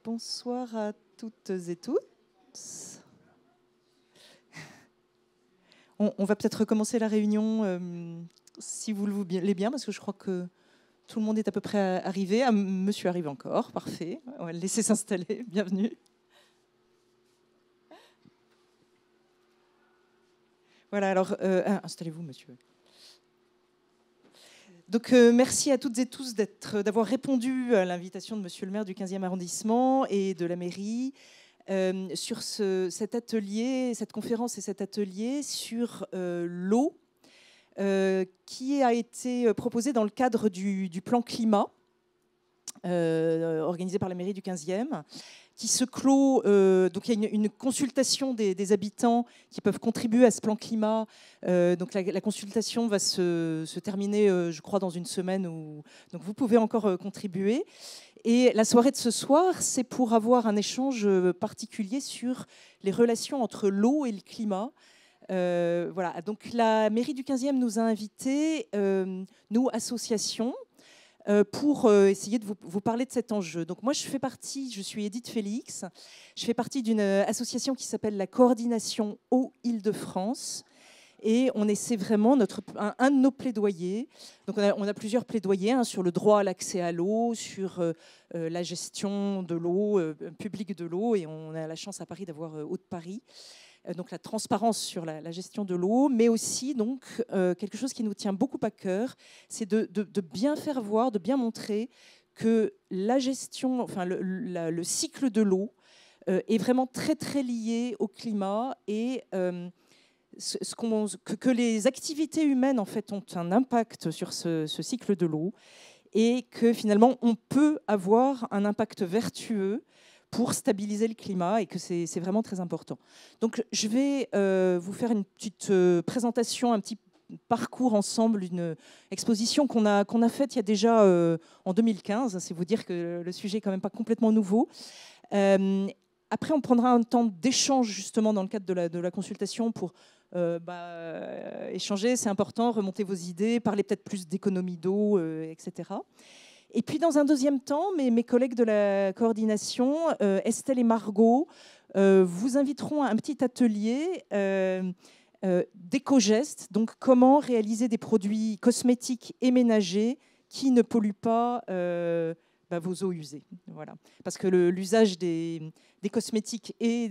Bonsoir à toutes et tous. On va peut-être recommencer la réunion, si vous le voulez bien, parce que je crois que tout le monde est à peu près arrivé. Ah, monsieur arrive encore, parfait. On va le laisser s'installer. Bienvenue. Voilà, alors, installez-vous, monsieur. Donc, merci à toutes et tous d'avoir répondu à l'invitation de monsieur le maire du 15e arrondissement et de la mairie sur cet atelier, cette conférence et cet atelier sur l'eau qui a été proposé dans le cadre du plan climat organisé par la mairie du 15e, qui se clôt. Donc il y a une consultation des habitants qui peuvent contribuer à ce plan climat. Donc la consultation va se terminer, je crois, dans une semaine. Donc vous pouvez encore contribuer. Et la soirée de ce soir, c'est pour avoir un échange particulier sur les relations entre l'eau et le climat. Voilà. Donc la mairie du 15e nous a invités, nous, associations, pour essayer de vous parler de cet enjeu. Donc moi, je suis Edith Félix, je fais partie d'une association qui s'appelle la Coordination Eau Île-de-France, et on essaie vraiment, un de nos plaidoyers, donc on a plusieurs plaidoyers sur le droit à l'accès à l'eau, sur la gestion de l'eau, publique de l'eau, et on a la chance à Paris d'avoir Eau de Paris. Donc la transparence sur la gestion de l'eau, mais aussi donc quelque chose qui nous tient beaucoup à cœur, c'est de bien faire voir, de bien montrer que la gestion, enfin le cycle de l'eau est vraiment très très lié au climat et que les activités humaines en fait ont un impact sur ce cycle de l'eau et que finalement on peut avoir un impact vertueux pour stabiliser le climat et que c'est vraiment très important. Donc je vais vous faire une petite présentation, un petit parcours ensemble, une exposition qu'on a faite il y a déjà en 2015. C'est vous dire que le sujet est quand même pas complètement nouveau. Après, on prendra un temps d'échange justement dans le cadre de la consultation pour échanger, c'est important, remonter vos idées, parler peut-être plus d'économie d'eau, etc. Et puis, dans un deuxième temps, mes collègues de la coordination, Estelle et Margot, vous inviteront à un petit atelier d'éco-gestes, donc comment réaliser des produits cosmétiques et ménagers qui ne polluent pas vos eaux usées. Voilà. Parce que l'usage des cosmétiques et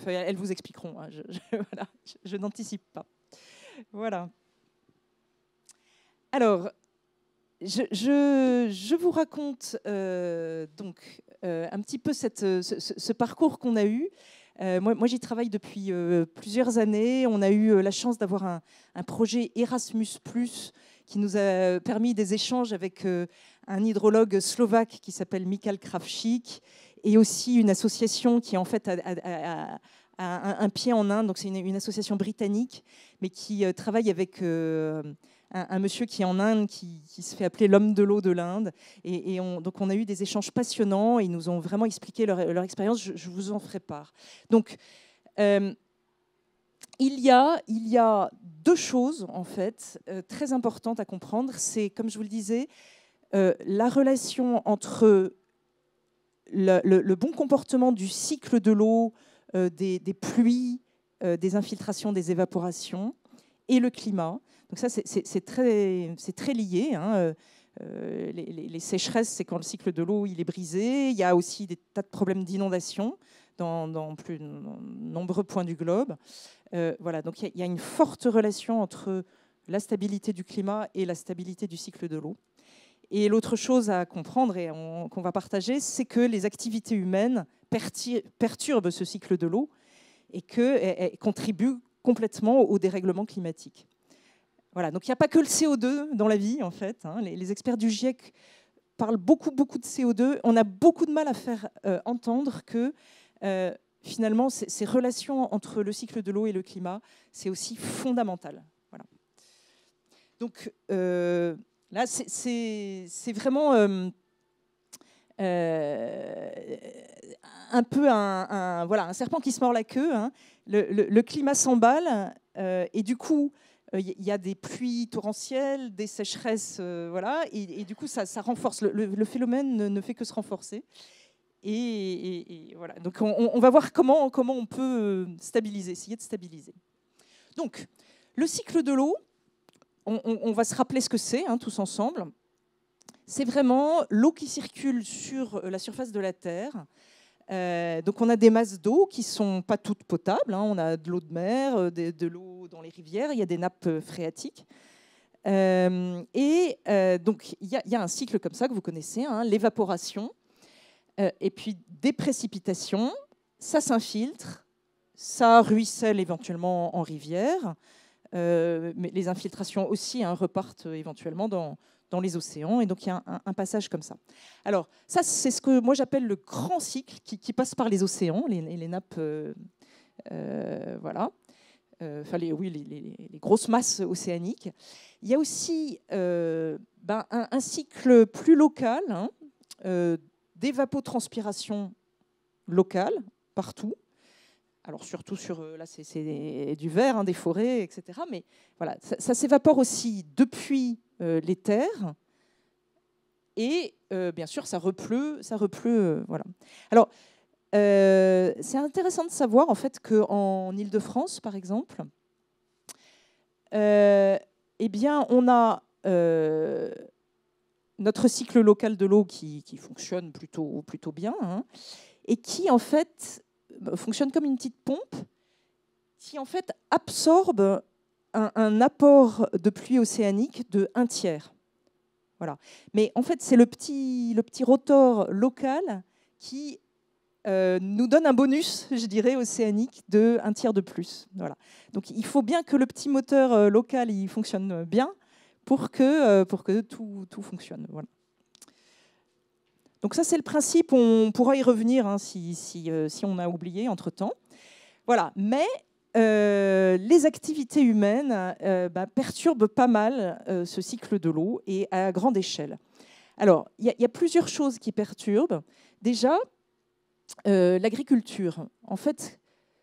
enfin, elles vous expliqueront. Hein, voilà, je n'anticipe pas. Voilà. Alors, je vous raconte donc un petit peu ce parcours qu'on a eu. Moi j'y travaille depuis plusieurs années. On a eu la chance d'avoir un projet Erasmus+, qui nous a permis des échanges avec un hydrologue slovaque qui s'appelle Michal Kravčík, et aussi une association qui en fait a un pied en Inde. Donc c'est une association britannique, mais qui travaille avec un monsieur qui est en Inde, qui se fait appeler l'homme de l'eau de l'Inde. Donc on a eu des échanges passionnants. Ils nous ont vraiment expliqué leur expérience. Je vous en ferai part. Donc, il y a deux choses, en fait, très importantes à comprendre. C'est, comme je vous le disais, la relation entre le bon comportement du cycle de l'eau, des pluies, des infiltrations, des évaporations, et le climat. Donc ça, c'est très lié. Hein. Les sécheresses, c'est quand le cycle de l'eau il est brisé. Il y a aussi des tas de problèmes d'inondation dans nombreux points du globe. Voilà, donc il y a une forte relation entre la stabilité du climat et la stabilité du cycle de l'eau. Et l'autre chose à comprendre et qu'on va partager, c'est que les activités humaines perturbent ce cycle de l'eau et qu'elles contribuent complètement au dérèglement climatique. Voilà, donc il n'y a pas que le CO2 dans la vie, en fait. Hein. Les experts du GIEC parlent beaucoup de CO2. On a beaucoup de mal à faire entendre que finalement, ces relations entre le cycle de l'eau et le climat, c'est aussi fondamental. Voilà. Donc là, c'est vraiment un peu un serpent qui se mord la queue. Hein. Le climat s'emballe et du coup, il y a des pluies torrentielles, des sécheresses, voilà, et du coup, ça renforce. Le phénomène ne fait que se renforcer. Et voilà. Donc on va voir comment on peut stabiliser, essayer de stabiliser. Donc, le cycle de l'eau, on va se rappeler ce que c'est, hein, tous ensemble. C'est vraiment l'eau qui circule sur la surface de la Terre. Donc on a des masses d'eau qui ne sont pas toutes potables, hein. On a de l'eau de mer, de l'eau dans les rivières, il y a des nappes phréatiques. Donc il y a un cycle comme ça que vous connaissez, hein, l'évaporation, et puis des précipitations, ça s'infiltre, ça ruisselle éventuellement en rivière, mais les infiltrations aussi, hein, repartent éventuellement dans les océans, et donc il y a un passage comme ça. Alors ça, c'est ce que moi j'appelle le grand cycle qui passe par les océans, les nappes, voilà. Enfin, les grosses masses océaniques. Il y a aussi un cycle plus local, hein, d'évapotranspiration locale partout. Alors surtout là c'est du vert, hein, des forêts, etc. Mais voilà, ça s'évapore aussi depuis les terres. Et bien sûr, ça repleut, voilà. Alors, c'est intéressant de savoir en fait qu'en Île-de-France, par exemple, eh bien, on a notre cycle local de l'eau qui fonctionne plutôt bien, hein, et qui en fait fonctionne comme une petite pompe qui en fait absorbe un apport de pluie océanique de 1/3. Voilà. Mais en fait, c'est le petit rotor local qui nous donne un bonus, je dirais, océanique de 1/3 de plus. Voilà. Donc il faut bien que le petit moteur local il fonctionne bien pour que tout fonctionne. Voilà. Donc ça, c'est le principe. On pourra y revenir, hein, si on a oublié entre-temps. Voilà. Mais les activités humaines perturbent pas mal ce cycle de l'eau, et à grande échelle. Alors, il y a plusieurs choses qui perturbent. Déjà, l'agriculture. En fait,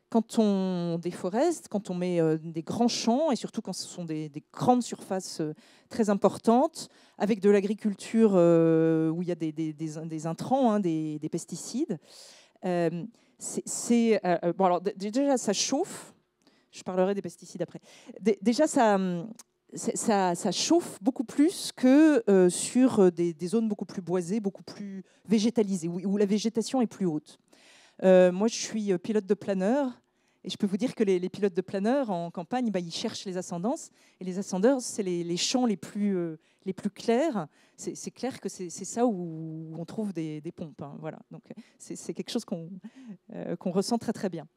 quand on déforeste, quand on met des grands champs, et surtout quand ce sont des grandes surfaces très importantes, avec de l'agriculture où il y a des intrants, hein, des pesticides, bon, alors, déjà, ça chauffe. Je parlerai des pesticides après. Déjà, ça chauffe beaucoup plus que sur des zones beaucoup plus boisées, beaucoup plus végétalisées, où la végétation est plus haute. Moi, je suis pilote de planeur, et je peux vous dire que les pilotes de planeur en campagne, ils cherchent les ascendances. Et les ascendances, c'est les champs les plus clairs. C'est clair que c'est ça où on trouve des pompes, hein, voilà. Donc, c'est quelque chose qu'on ressent très, très bien.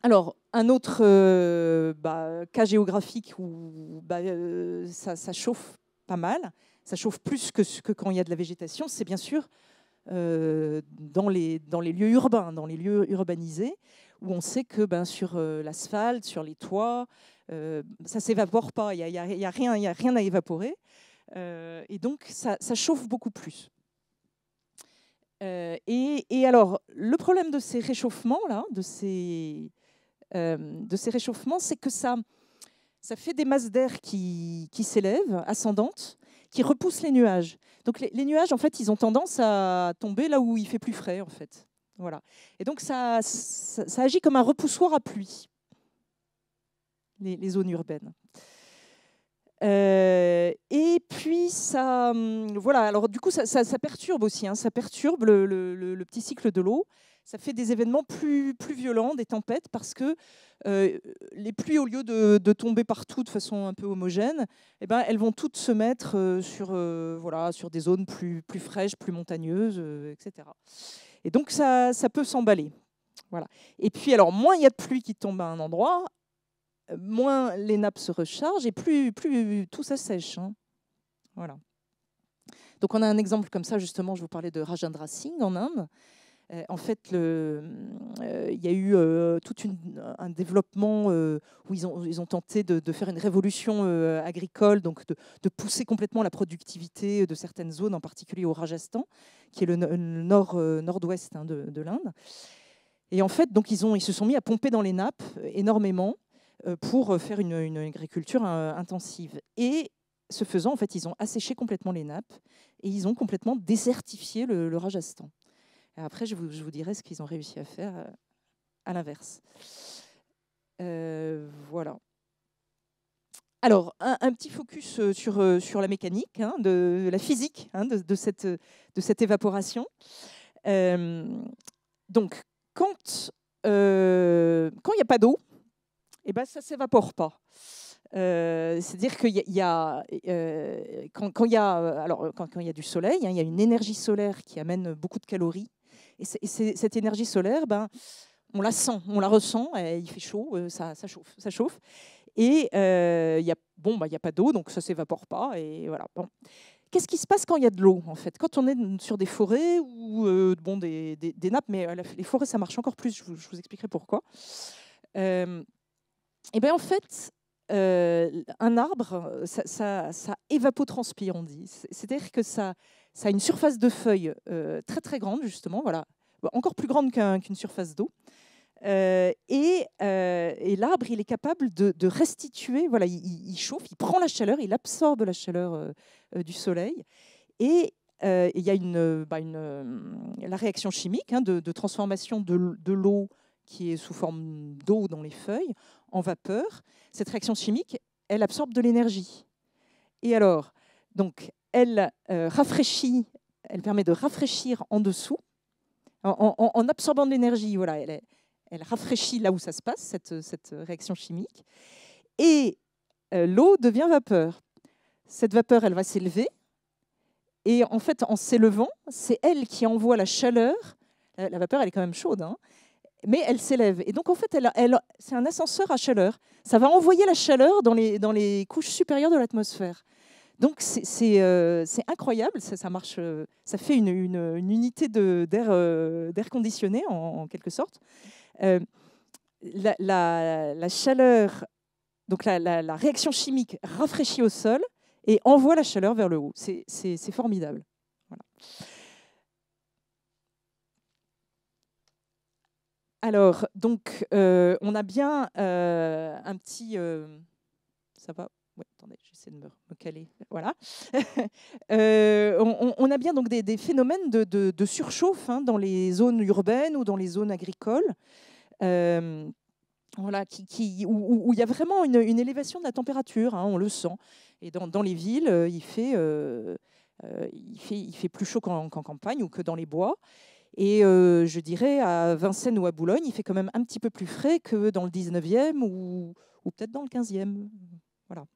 Alors, un autre cas géographique où ça chauffe pas mal, ça chauffe plus que quand il y a de la végétation, c'est bien sûr dans les lieux urbains, dans les lieux urbanisés, où on sait que sur l'asphalte, sur les toits, ça ne s'évapore pas, il n'y a rien à évaporer, et donc ça chauffe beaucoup plus. Et alors, le problème de ces réchauffements-là, de ces réchauffements, c'est que ça fait des masses d'air qui s'élèvent, ascendantes, qui repoussent les nuages. Donc les nuages, en fait, ils ont tendance à tomber là où il fait plus frais, en fait. Voilà. Et donc ça agit comme un repoussoir à pluie, les zones urbaines. Et puis ça, voilà. Alors du coup, ça perturbe aussi, hein, ça perturbe le petit cycle de l'eau. Ça fait des événements plus violents, des tempêtes, parce que les pluies, au lieu de tomber partout de façon un peu homogène, eh ben, elles vont toutes se mettre sur des zones plus fraîches, plus montagneuses, etc. Et donc ça peut s'emballer. Voilà. Et puis alors, moins il y a de pluie qui tombe à un endroit, moins les nappes se rechargent, et plus tout s'assèche, hein. Voilà. Donc on a un exemple comme ça, justement, je vous parlais de Rajendra Singh en Inde. En fait, il y a eu tout un développement où ils ont tenté de faire une révolution agricole, donc de pousser complètement la productivité de certaines zones, en particulier au Rajasthan, qui est le nord-ouest, hein, de l'Inde. Et en fait, donc, ils se sont mis à pomper dans les nappes énormément pour faire une agriculture intensive. Et ce faisant, en fait, ils ont asséché complètement les nappes et ils ont complètement désertifié le Rajasthan. Et après, je vous dirai ce qu'ils ont réussi à faire à l'inverse. Voilà. Alors, un petit focus sur la mécanique, hein, de la physique, hein, de cette évaporation. Donc, quand il n'y a pas d'eau, eh ben, ça ne s'évapore pas. C'est-à-dire qu'il y a, quand il y a du soleil, hein, il y a une énergie solaire qui amène beaucoup de calories. Et cette énergie solaire, ben, on la sent, on la ressent, il fait chaud, ça chauffe. Et il n'y a pas d'eau, donc ça ne s'évapore pas. Et voilà. Bon. Qu'est-ce qui se passe quand il y a de l'eau, en fait? Quand on est sur des forêts ou des nappes, mais les forêts, ça marche encore plus, je vous expliquerai pourquoi. Et bien, en fait, un arbre, ça évapotranspire, on dit. C'est-à-dire que ça a une surface de feuilles très, très grande, justement, voilà, encore plus grande qu'une surface d'eau. Et l'arbre, il est capable de restituer, voilà, il chauffe, il prend la chaleur, il absorbe la chaleur du soleil. Et il y a la réaction chimique, hein, de transformation de l'eau qui est sous forme d'eau dans les feuilles en vapeur. Cette réaction chimique, elle absorbe de l'énergie. Et alors, donc, elle rafraîchit, elle permet de rafraîchir en dessous, en absorbant de l'énergie. Voilà, elle rafraîchit là où ça se passe, cette réaction chimique. Et l'eau devient vapeur. Cette vapeur, elle va s'élever. Et en fait, en s'élevant, c'est elle qui envoie la chaleur. La vapeur, elle est quand même chaude, hein, mais elle s'élève. Et donc, en fait, c'est un ascenseur à chaleur. Ça va envoyer la chaleur dans les couches supérieures de l'atmosphère. Donc, c'est incroyable. Ça marche. Ça fait une unité d'air conditionné, en quelque sorte. La chaleur, donc la réaction chimique rafraîchit au sol et envoie la chaleur vers le haut. C'est formidable. Voilà. Alors, donc, on a bien un petit... ça va? Ouais, attendez, j'essaie de me caler. Voilà. On a bien donc des phénomènes de surchauffe, hein, dans les zones urbaines ou dans les zones agricoles. Voilà, où il y a vraiment une élévation de la température, hein, on le sent. Et dans les villes, il fait plus chaud qu'en campagne ou que dans les bois. Et je dirais à Vincennes ou à Boulogne, il fait quand même un petit peu plus frais que dans le 19e ou peut-être dans le 15e. Voilà.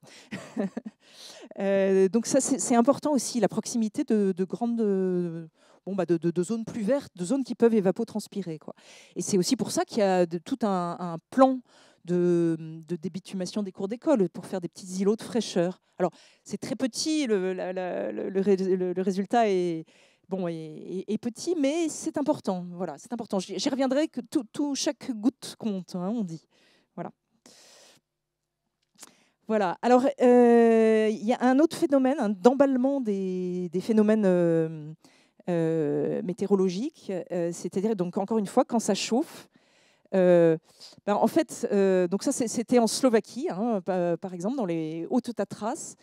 Donc ça, c'est important aussi, la proximité de grandes... de zones plus vertes, de zones qui peuvent évapotranspirer, quoi. Et c'est aussi pour ça qu'il y a tout un plan de débitumation des cours d'école pour faire des petits îlots de fraîcheur. Alors, c'est très petit, le résultat est petit, mais c'est important. Voilà, c'est important. J'y reviendrai que chaque goutte compte, hein, on dit. Voilà. Voilà. Alors, il y a un autre phénomène, d'emballement des phénomènes météorologiques, c'est-à-dire, donc encore une fois, quand ça chauffe, en fait, donc ça c'était en Slovaquie, hein, par exemple, dans les Hautes Tatras,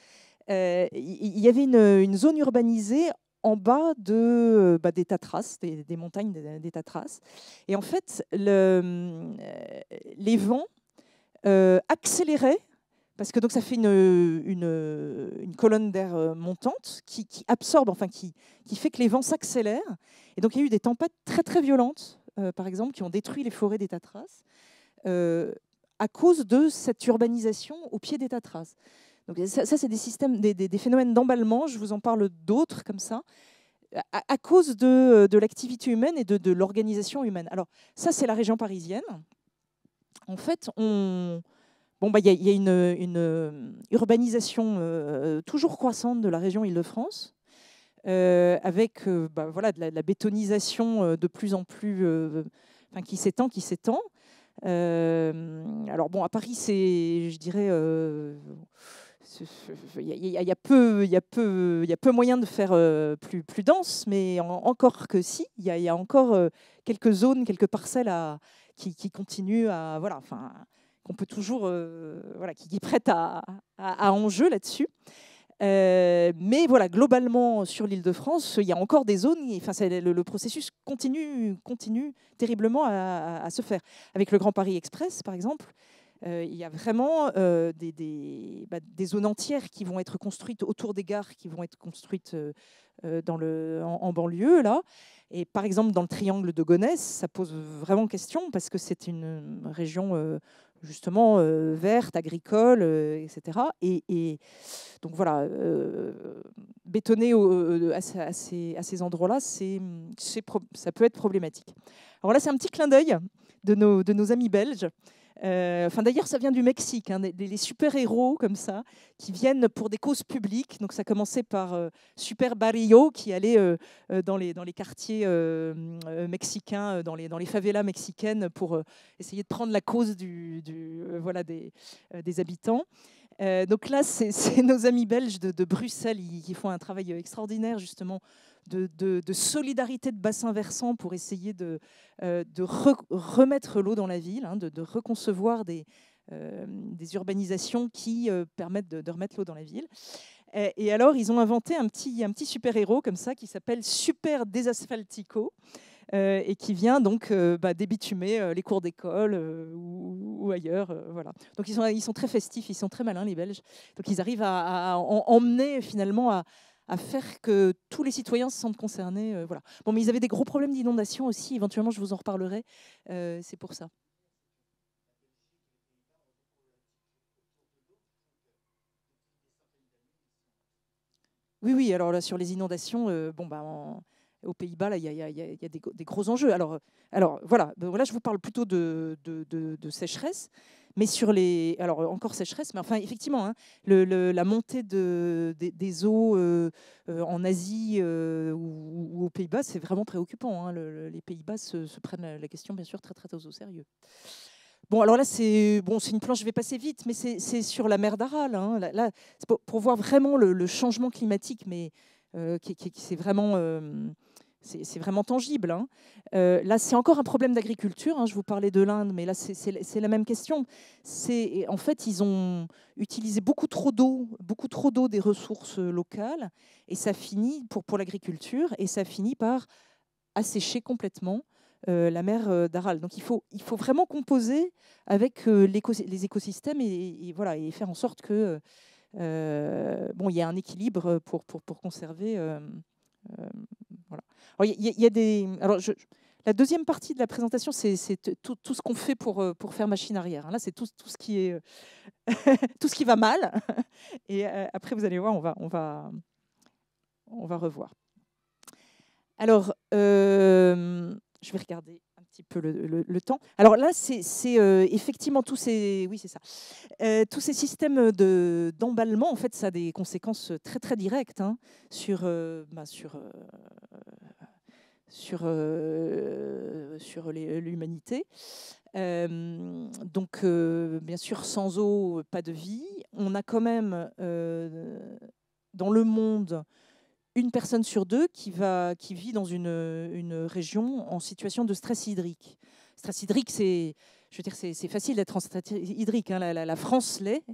il y avait une zone urbanisée en bas des Tatras, des montagnes des Tatras. Et en fait, les vents accéléraient, parce que donc ça fait une colonne d'air montante qui absorbe, enfin qui fait que les vents s'accélèrent. Et donc il y a eu des tempêtes très très violentes, par exemple, qui ont détruit les forêts des Tatras à cause de cette urbanisation au pied des Tatras. Donc ça c'est des systèmes, des phénomènes d'emballement. Je vous en parle d'autres comme ça, à cause de l'activité humaine et de l'organisation humaine. Alors ça c'est la région parisienne. En fait, il y a une urbanisation toujours croissante de la région Île-de-France, avec de la bétonisation de plus en plus, qui s'étend. Alors bon, à Paris, je dirais, il y a peu moyen de faire plus dense, mais encore que si, il y a encore quelques zones, quelques parcelles qui continuent à qu'on peut toujours, qui est prête à enjeu là-dessus. Mais voilà, globalement, sur l'Île-de-France, il y a encore des zones, enfin, le processus continue terriblement à se faire. Avec le Grand Paris Express, par exemple, il y a vraiment des zones entières qui vont être construites autour des gares, qui vont être construites en banlieue, là. Et par exemple, dans le triangle de Gonesse, ça pose vraiment question, parce que c'est une région justement verte, agricole, etc. Et donc voilà, bétonner à ces endroits-là, ça peut être problématique. Alors là, c'est un petit clin d'œil de nos amis belges. Enfin, d'ailleurs, ça vient du Mexique, hein, des super-héros comme ça, qui viennent pour des causes publiques. Donc ça commençait par Super Barrio, qui allait dans les quartiers mexicains, dans les favelas mexicaines, pour essayer de prendre la cause voilà, des habitants. Donc là, c'est nos amis belges de Bruxelles qui font un travail extraordinaire, justement, de solidarité de bassin versant pour essayer de remettre l'eau dans la ville, hein, de reconcevoir des urbanisations qui permettent de remettre l'eau dans la ville. Et alors, ils ont inventé un petit super-héros comme ça qui s'appelle Super Desasphaltico. Et qui vient donc débitumer les cours d'école ou ailleurs. Voilà. Donc ils sont très festifs, ils sont très malins, les Belges. Donc ils arrivent à emmener finalement à faire que tous les citoyens se sentent concernés. Voilà. Bon, mais ils avaient des gros problèmes d'inondation aussi, éventuellement je vous en reparlerai. C'est pour ça. Oui, oui, alors là, sur les inondations, aux Pays-Bas, là, il y a des gros enjeux. Alors voilà, là, je vous parle plutôt de sécheresse, mais sur les. Alors, encore sécheresse, mais enfin, effectivement, hein, la montée des eaux en Asie ou aux Pays-Bas, c'est vraiment préoccupant, hein. Les Pays-Bas se prennent la question, bien sûr, très, très au sérieux. Bon, alors là, c'est une planche, je vais passer vite, mais c'est sur la mer d'Aral, hein. Là, c'est pour voir vraiment le changement climatique, mais c'est vraiment tangible, hein. Là, c'est encore un problème d'agriculture, hein. Je vous parlais de l'Inde, mais là, c'est la même question. En fait, ils ont utilisé beaucoup trop d'eau des ressources locales, et ça finit, pour l'agriculture, et ça finit par assécher complètement la mer d'Aral. Donc il faut vraiment composer avec les écosystèmes et voilà, et faire en sorte que bon, il y a un équilibre pour conserver. Euh, voilà. Alors, il y a des. Alors, la deuxième partie de la présentation, c'est tout ce qu'on fait pour faire machine arrière, hein. Là, c'est tout ce qui est tout ce qui va mal. Et après, vous allez voir, on va revoir. Alors, je vais regarder un petit peu le temps. Alors là, c'est effectivement oui, c'est ça. Tous ces systèmes d'emballement, en fait, ça a des conséquences très très directes, hein, sur l'humanité. Donc, bien sûr, sans eau, pas de vie. On a quand même dans le monde une personne sur deux qui vit dans une région en situation de stress hydrique. Stress hydrique, je veux dire, c'est facile d'être en stress hydrique, hein. La France l'est.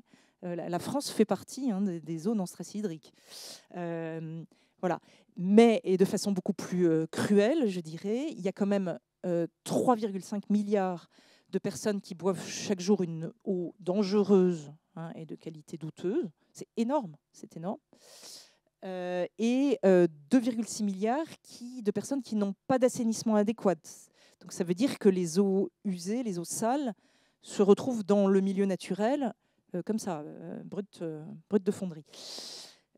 La France fait partie, hein, des zones en stress hydrique. Voilà. Mais, et de façon beaucoup plus cruelle, je dirais, il y a quand même 3,5 milliards de personnes qui boivent chaque jour une eau dangereuse, hein, et de qualité douteuse. C'est énorme, c'est énorme. Et 2,6 milliards de personnes qui n'ont pas d'assainissement adéquat. Donc ça veut dire que les eaux usées, les eaux sales, se retrouvent dans le milieu naturel, comme ça, brut de fonderie.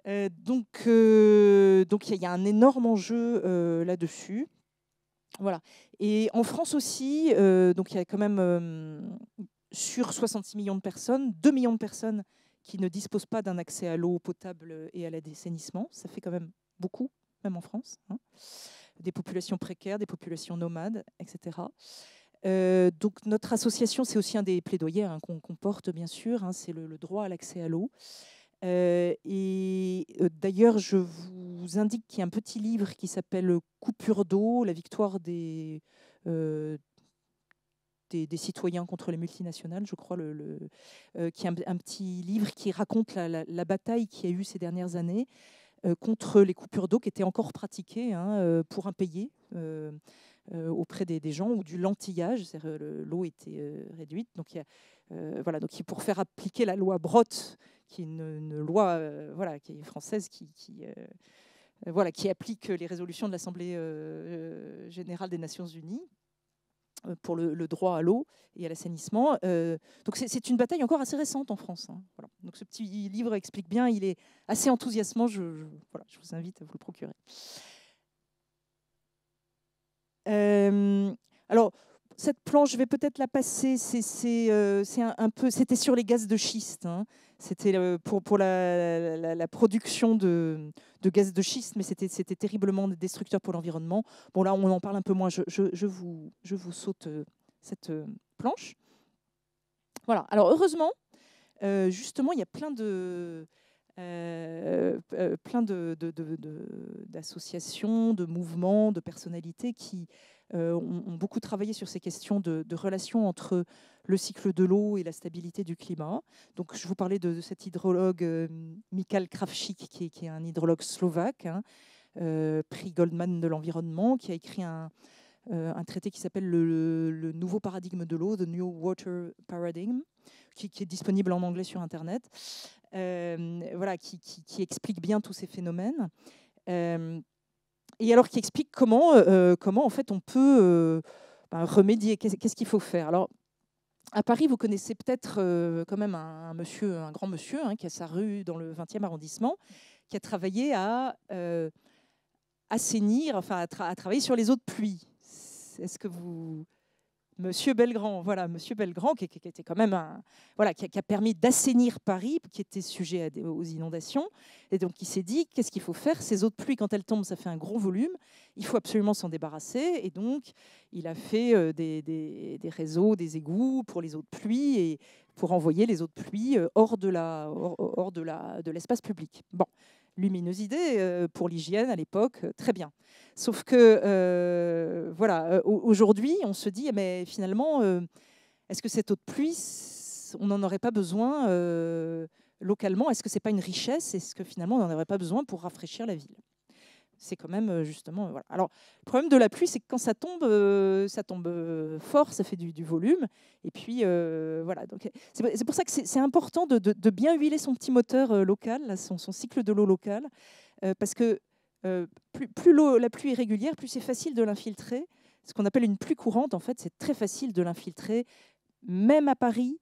Donc il y a un énorme enjeu là-dessus. Voilà. Et en France aussi, donc il y a quand même sur 66 millions de personnes, 2 millions de personnes qui ne disposent pas d'un accès à l'eau potable et à l'assainissement. Ça fait quand même beaucoup, même en France, hein. Des populations précaires, des populations nomades, etc. Donc notre association, c'est aussi un des plaidoyers, hein, qu'on porte, bien sûr, hein, c'est le droit à l'accès à l'eau. D'ailleurs, je vous indique qu'il y a un petit livre qui s'appelle Coupure d'eau, la victoire des des citoyens contre les multinationales, je crois, qui est un petit livre qui raconte la bataille qu'il y a eu ces dernières années contre les coupures d'eau qui étaient encore pratiquées pour impayés auprès des gens, ou du lentillage, c'est-à-dire l'eau était réduite. Donc, voilà, donc pour faire appliquer la loi Brottes, qui est une loi qui est française, qui applique les résolutions de l'Assemblée générale des Nations Unies pour le droit à l'eau et à l'assainissement. Donc c'est une bataille encore assez récente en France. Voilà. Donc ce petit livre explique bien, il est assez enthousiasmant. Je vous invite à vous le procurer. Alors, cette planche, je vais peut-être la passer. C'était sur les gaz de schiste. C'était pour la production de gaz de schiste, mais c'était terriblement destructeur pour l'environnement. Bon, là, on en parle un peu moins. Je vous saute cette planche. Voilà. Alors, heureusement, justement, il y a plein d'associations, de mouvements, de personnalités qui ont beaucoup travaillé sur ces questions de relations entre le cycle de l'eau et la stabilité du climat. Donc, je vous parlais de cet hydrologue Michal Krawczyk, qui est un hydrologue slovaque, prix Goldman de l'environnement, qui a écrit un traité qui s'appelle le nouveau paradigme de l'eau, The New Water Paradigm, qui est disponible en anglais sur Internet, qui explique bien tous ces phénomènes. Et alors qui explique comment en fait on peut remédier, qu'est-ce qu'il faut faire. Alors, à Paris, vous connaissez peut-être quand même un grand monsieur qui a sa rue dans le 20e arrondissement, qui a travaillé à assainir, à travailler sur les eaux de pluie. Est-ce que vous... Monsieur Belgrand, voilà, Monsieur Belgrand, qui était quand même qui a permis d'assainir Paris, qui était sujet aux inondations, et donc il s'est dit qu'est-ce qu'il faut faire. Ces eaux de pluie, quand elles tombent, ça fait un gros volume. Il faut absolument s'en débarrasser, et donc il a fait des réseaux, des égouts pour les eaux de pluie et pour envoyer les eaux de pluie hors de l'espace public. Bon. Luminosité pour l'hygiène à l'époque, très bien. Sauf que aujourd'hui, on se dit, mais finalement, est-ce que cette eau de pluie, on n'en aurait pas besoin localement? Est-ce que c'est pas une richesse? Est-ce que finalement, on n'en aurait pas besoin pour rafraîchir la ville? C'est quand même justement... Voilà. Alors, le problème de la pluie, c'est que quand ça tombe fort, ça fait du volume. Et puis, voilà. Donc, c'est pour ça que c'est important de bien huiler son petit moteur local, son cycle de l'eau local, parce que plus la pluie est régulière, plus c'est facile de l'infiltrer. Ce qu'on appelle une pluie courante, en fait, c'est très facile de l'infiltrer. Même à Paris,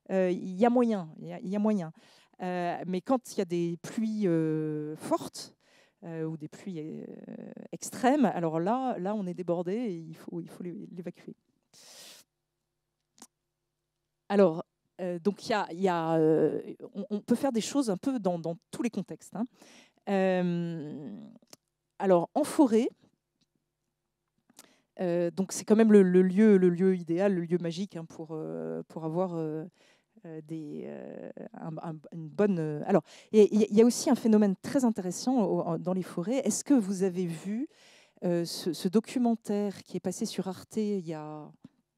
il y a moyen. Mais quand il y a des pluies fortes, ou des pluies extrêmes, alors là, on est débordé et il faut l'évacuer. Alors, donc on peut faire des choses un peu dans tous les contextes. Alors, en forêt, donc c'est quand même le lieu idéal, le lieu magique pour avoir une bonne... Alors, il y a aussi un phénomène très intéressant dans les forêts. Est-ce que vous avez vu ce documentaire qui est passé sur Arte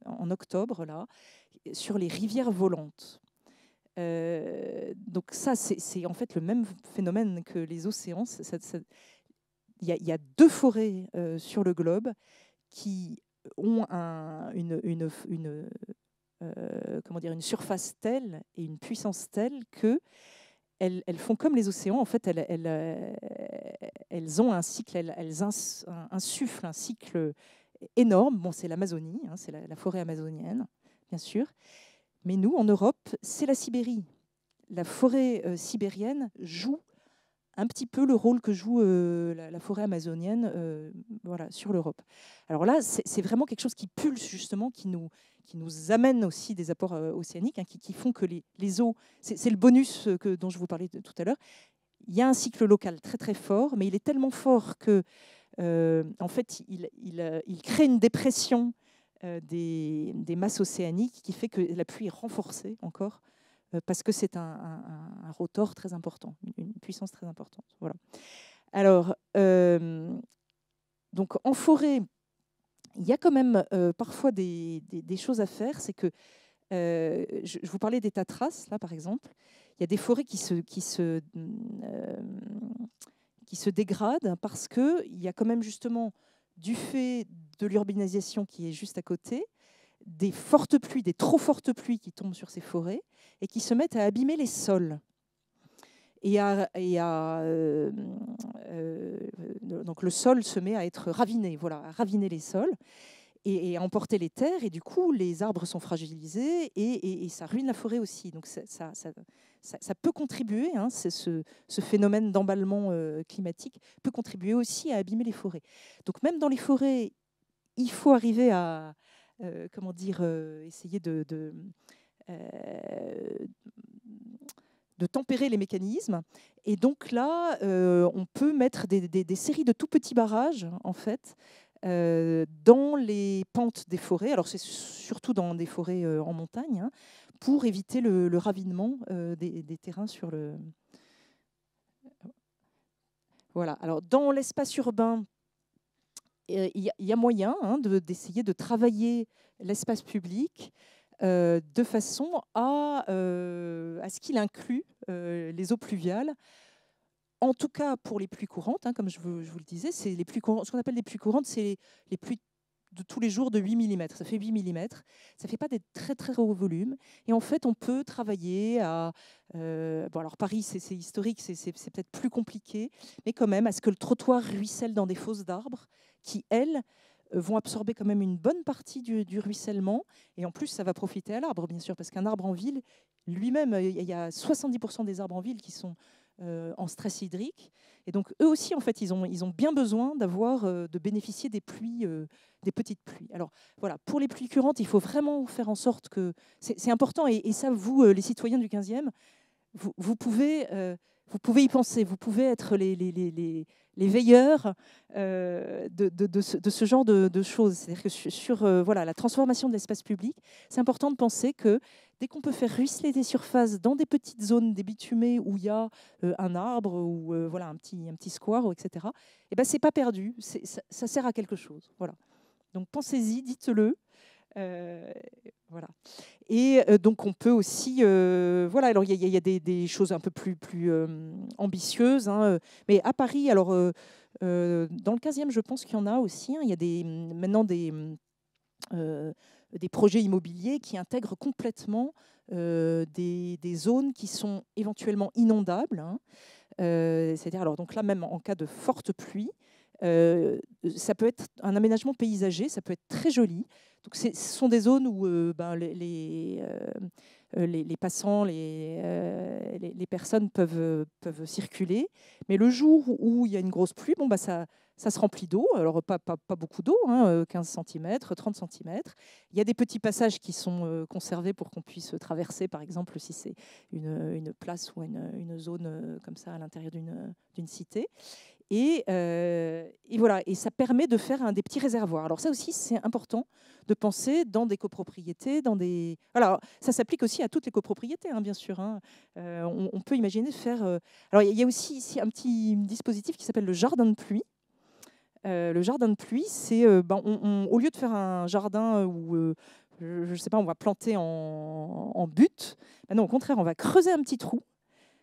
en octobre, là, sur les rivières volantes? Donc ça, c'est en fait le même phénomène que les océans. Il y a 2 forêts sur le globe qui ont une surface telle et une puissance telle que elles font comme les océans. En fait, elles ont un cycle, elles insufflent un cycle énorme. Bon, c'est l'Amazonie, c'est la forêt amazonienne, bien sûr. Mais nous, en Europe, c'est la Sibérie. La forêt sibérienne joue un petit peu le rôle que joue la forêt amazonienne sur l'Europe. Alors là, c'est vraiment quelque chose qui pulse, justement, qui nous amène aussi des apports océaniques, qui font que les eaux... C'est le bonus dont je vous parlais tout à l'heure. Il y a un cycle local très, très fort, mais il est tellement fort que, en fait, il crée une dépression des masses océaniques qui fait que la pluie est renforcée encore, parce que c'est un rotor très important, une puissance très importante. Voilà. Alors, donc en forêt, il y a quand même parfois des choses à faire. C'est que, je vous parlais des tatras, là par exemple, il y a des forêts qui se dégradent parce qu'il y a quand même justement, du fait de l'urbanisation qui est juste à côté, des fortes pluies, des trop fortes pluies qui tombent sur ces forêts et qui se mettent à abîmer les sols. Donc le sol se met à être raviné, voilà, à raviner les sols et à emporter les terres, et du coup les arbres sont fragilisés et ça ruine la forêt aussi. Donc ça peut contribuer, hein, ce phénomène d'emballement climatique peut contribuer aussi à abîmer les forêts. Donc même dans les forêts, il faut arriver à essayer de tempérer les mécanismes. Et donc là, on peut mettre des séries de tout petits barrages, en fait, dans les pentes des forêts. Alors c'est surtout dans des forêts en montagne, hein, pour éviter le ravinement des terrains sur le... Voilà. Alors dans l'espace urbain, il y a moyen, hein, d'essayer de travailler l'espace public de façon à ce qu'il inclue les eaux pluviales. En tout cas, pour les pluies courantes, hein, comme je vous le disais, c'est les pluies courantes, ce qu'on appelle les pluies courantes, c'est les pluies de tous les jours de 8 mm. Ça fait 8 mm. Ça ne fait pas des très, très hauts volumes. Et en fait, on peut travailler à... bon, alors Paris, c'est historique, c'est peut-être plus compliqué, mais quand même, à ce que le trottoir ruisselle dans des fosses d'arbres qui, elles, vont absorber quand même une bonne partie du ruissellement. Et en plus, ça va profiter à l'arbre, bien sûr, parce qu'un arbre en ville, lui-même, il y a 70% des arbres en ville qui sont en stress hydrique. Et donc, eux aussi, en fait, ils ont bien besoin de bénéficier des pluies, des petites pluies. Alors, voilà, pour les pluies courantes, il faut vraiment faire en sorte que... C'est important, et ça, vous, les citoyens du 15e, vous pouvez y penser, vous pouvez être les veilleurs de ce genre de choses. C'est-à-dire que sur voilà, la transformation de l'espace public, c'est important de penser que dès qu'on peut faire ruisseler des surfaces dans des petites zones, des bitumées où il y a un arbre ou voilà, un petit square, etc., et ben, c'est pas perdu, ça sert à quelque chose. Voilà. Donc pensez-y, dites-le. Voilà. Et donc on peut aussi, voilà, alors il y a des choses un peu plus ambitieuses, hein, mais à Paris, alors dans le 15e, je pense qu'il y en a aussi, hein, il y a maintenant des projets immobiliers qui intègrent complètement des zones qui sont éventuellement inondables, hein, c'est-à-dire, alors donc là, même en cas de forte pluie, ça peut être un aménagement paysager, ça peut être très joli. Donc ce sont des zones où les passants, les personnes peuvent circuler. Mais le jour où il y a une grosse pluie, bon, bah, ça se remplit d'eau. Alors pas beaucoup d'eau, hein, 15 cm, 30 cm. Il y a des petits passages qui sont conservés pour qu'on puisse traverser, par exemple, si c'est une place ou une zone comme ça à l'intérieur d'une cité. Et voilà, et ça permet de faire des petits réservoirs. Alors ça aussi, c'est important de penser dans des copropriétés, Alors ça s'applique aussi à toutes les copropriétés, hein, bien sûr, hein. On peut imaginer faire... Alors il y a aussi ici un petit dispositif qui s'appelle le jardin de pluie. Le jardin de pluie, c'est au lieu de faire un jardin où je ne sais pas, on va planter en butte, non, au contraire, on va creuser un petit trou.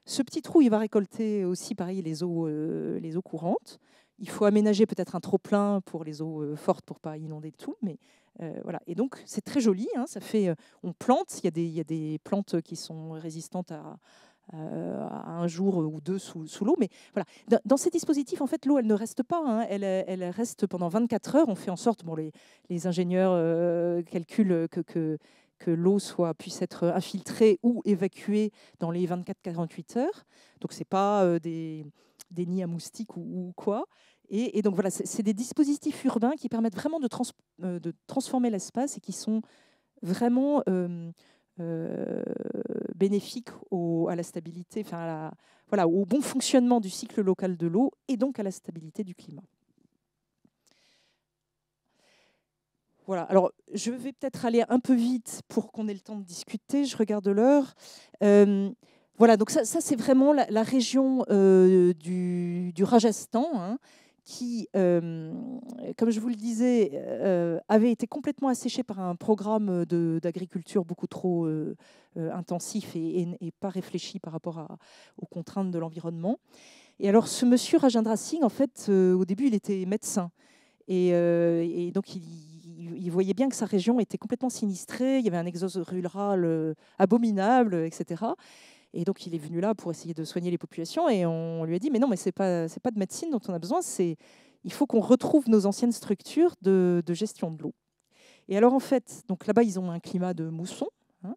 Ce petit trou, il va récolter aussi, pareil, les eaux courantes. Il faut aménager peut-être un trop-plein pour les eaux fortes pour ne pas inonder tout. Mais voilà. Et donc, c'est très joli, hein, ça fait, on plante. Il y a des plantes qui sont résistantes à un jour ou deux sous l'eau. Mais voilà. Dans ces dispositifs, en fait, l'eau, elle ne reste pas, hein. Elle reste pendant 24 heures. On fait en sorte, bon, les ingénieurs calculent que l'eau puisse être infiltrée ou évacuée dans les 24-48 heures. Donc, ce n'est pas des nids à moustiques ou quoi. Et donc, voilà, c'est des dispositifs urbains qui permettent vraiment de transformer l'espace et qui sont vraiment bénéfiques à la stabilité, enfin, voilà, au bon fonctionnement du cycle local de l'eau et donc à la stabilité du climat. Voilà, alors je vais peut-être aller un peu vite pour qu'on ait le temps de discuter. Je regarde l'heure. Voilà, donc ça c'est vraiment la région du Rajasthan, hein, qui, comme je vous le disais, avait été complètement asséché par un programme d'agriculture beaucoup trop intensif et pas réfléchi par rapport aux contraintes de l'environnement. Et alors, ce monsieur Rajendra Singh, en fait, au début, il était médecin. Et donc, il voyait bien que sa région était complètement sinistrée. Il y avait un exode rural abominable, etc. Et donc, il est venu là pour essayer de soigner les populations. Et on lui a dit, mais non, mais c'est pas de médecine dont on a besoin. Il faut qu'on retrouve nos anciennes structures de gestion de l'eau. Et alors, en fait, donc là-bas, ils ont un climat de mousson. Hein.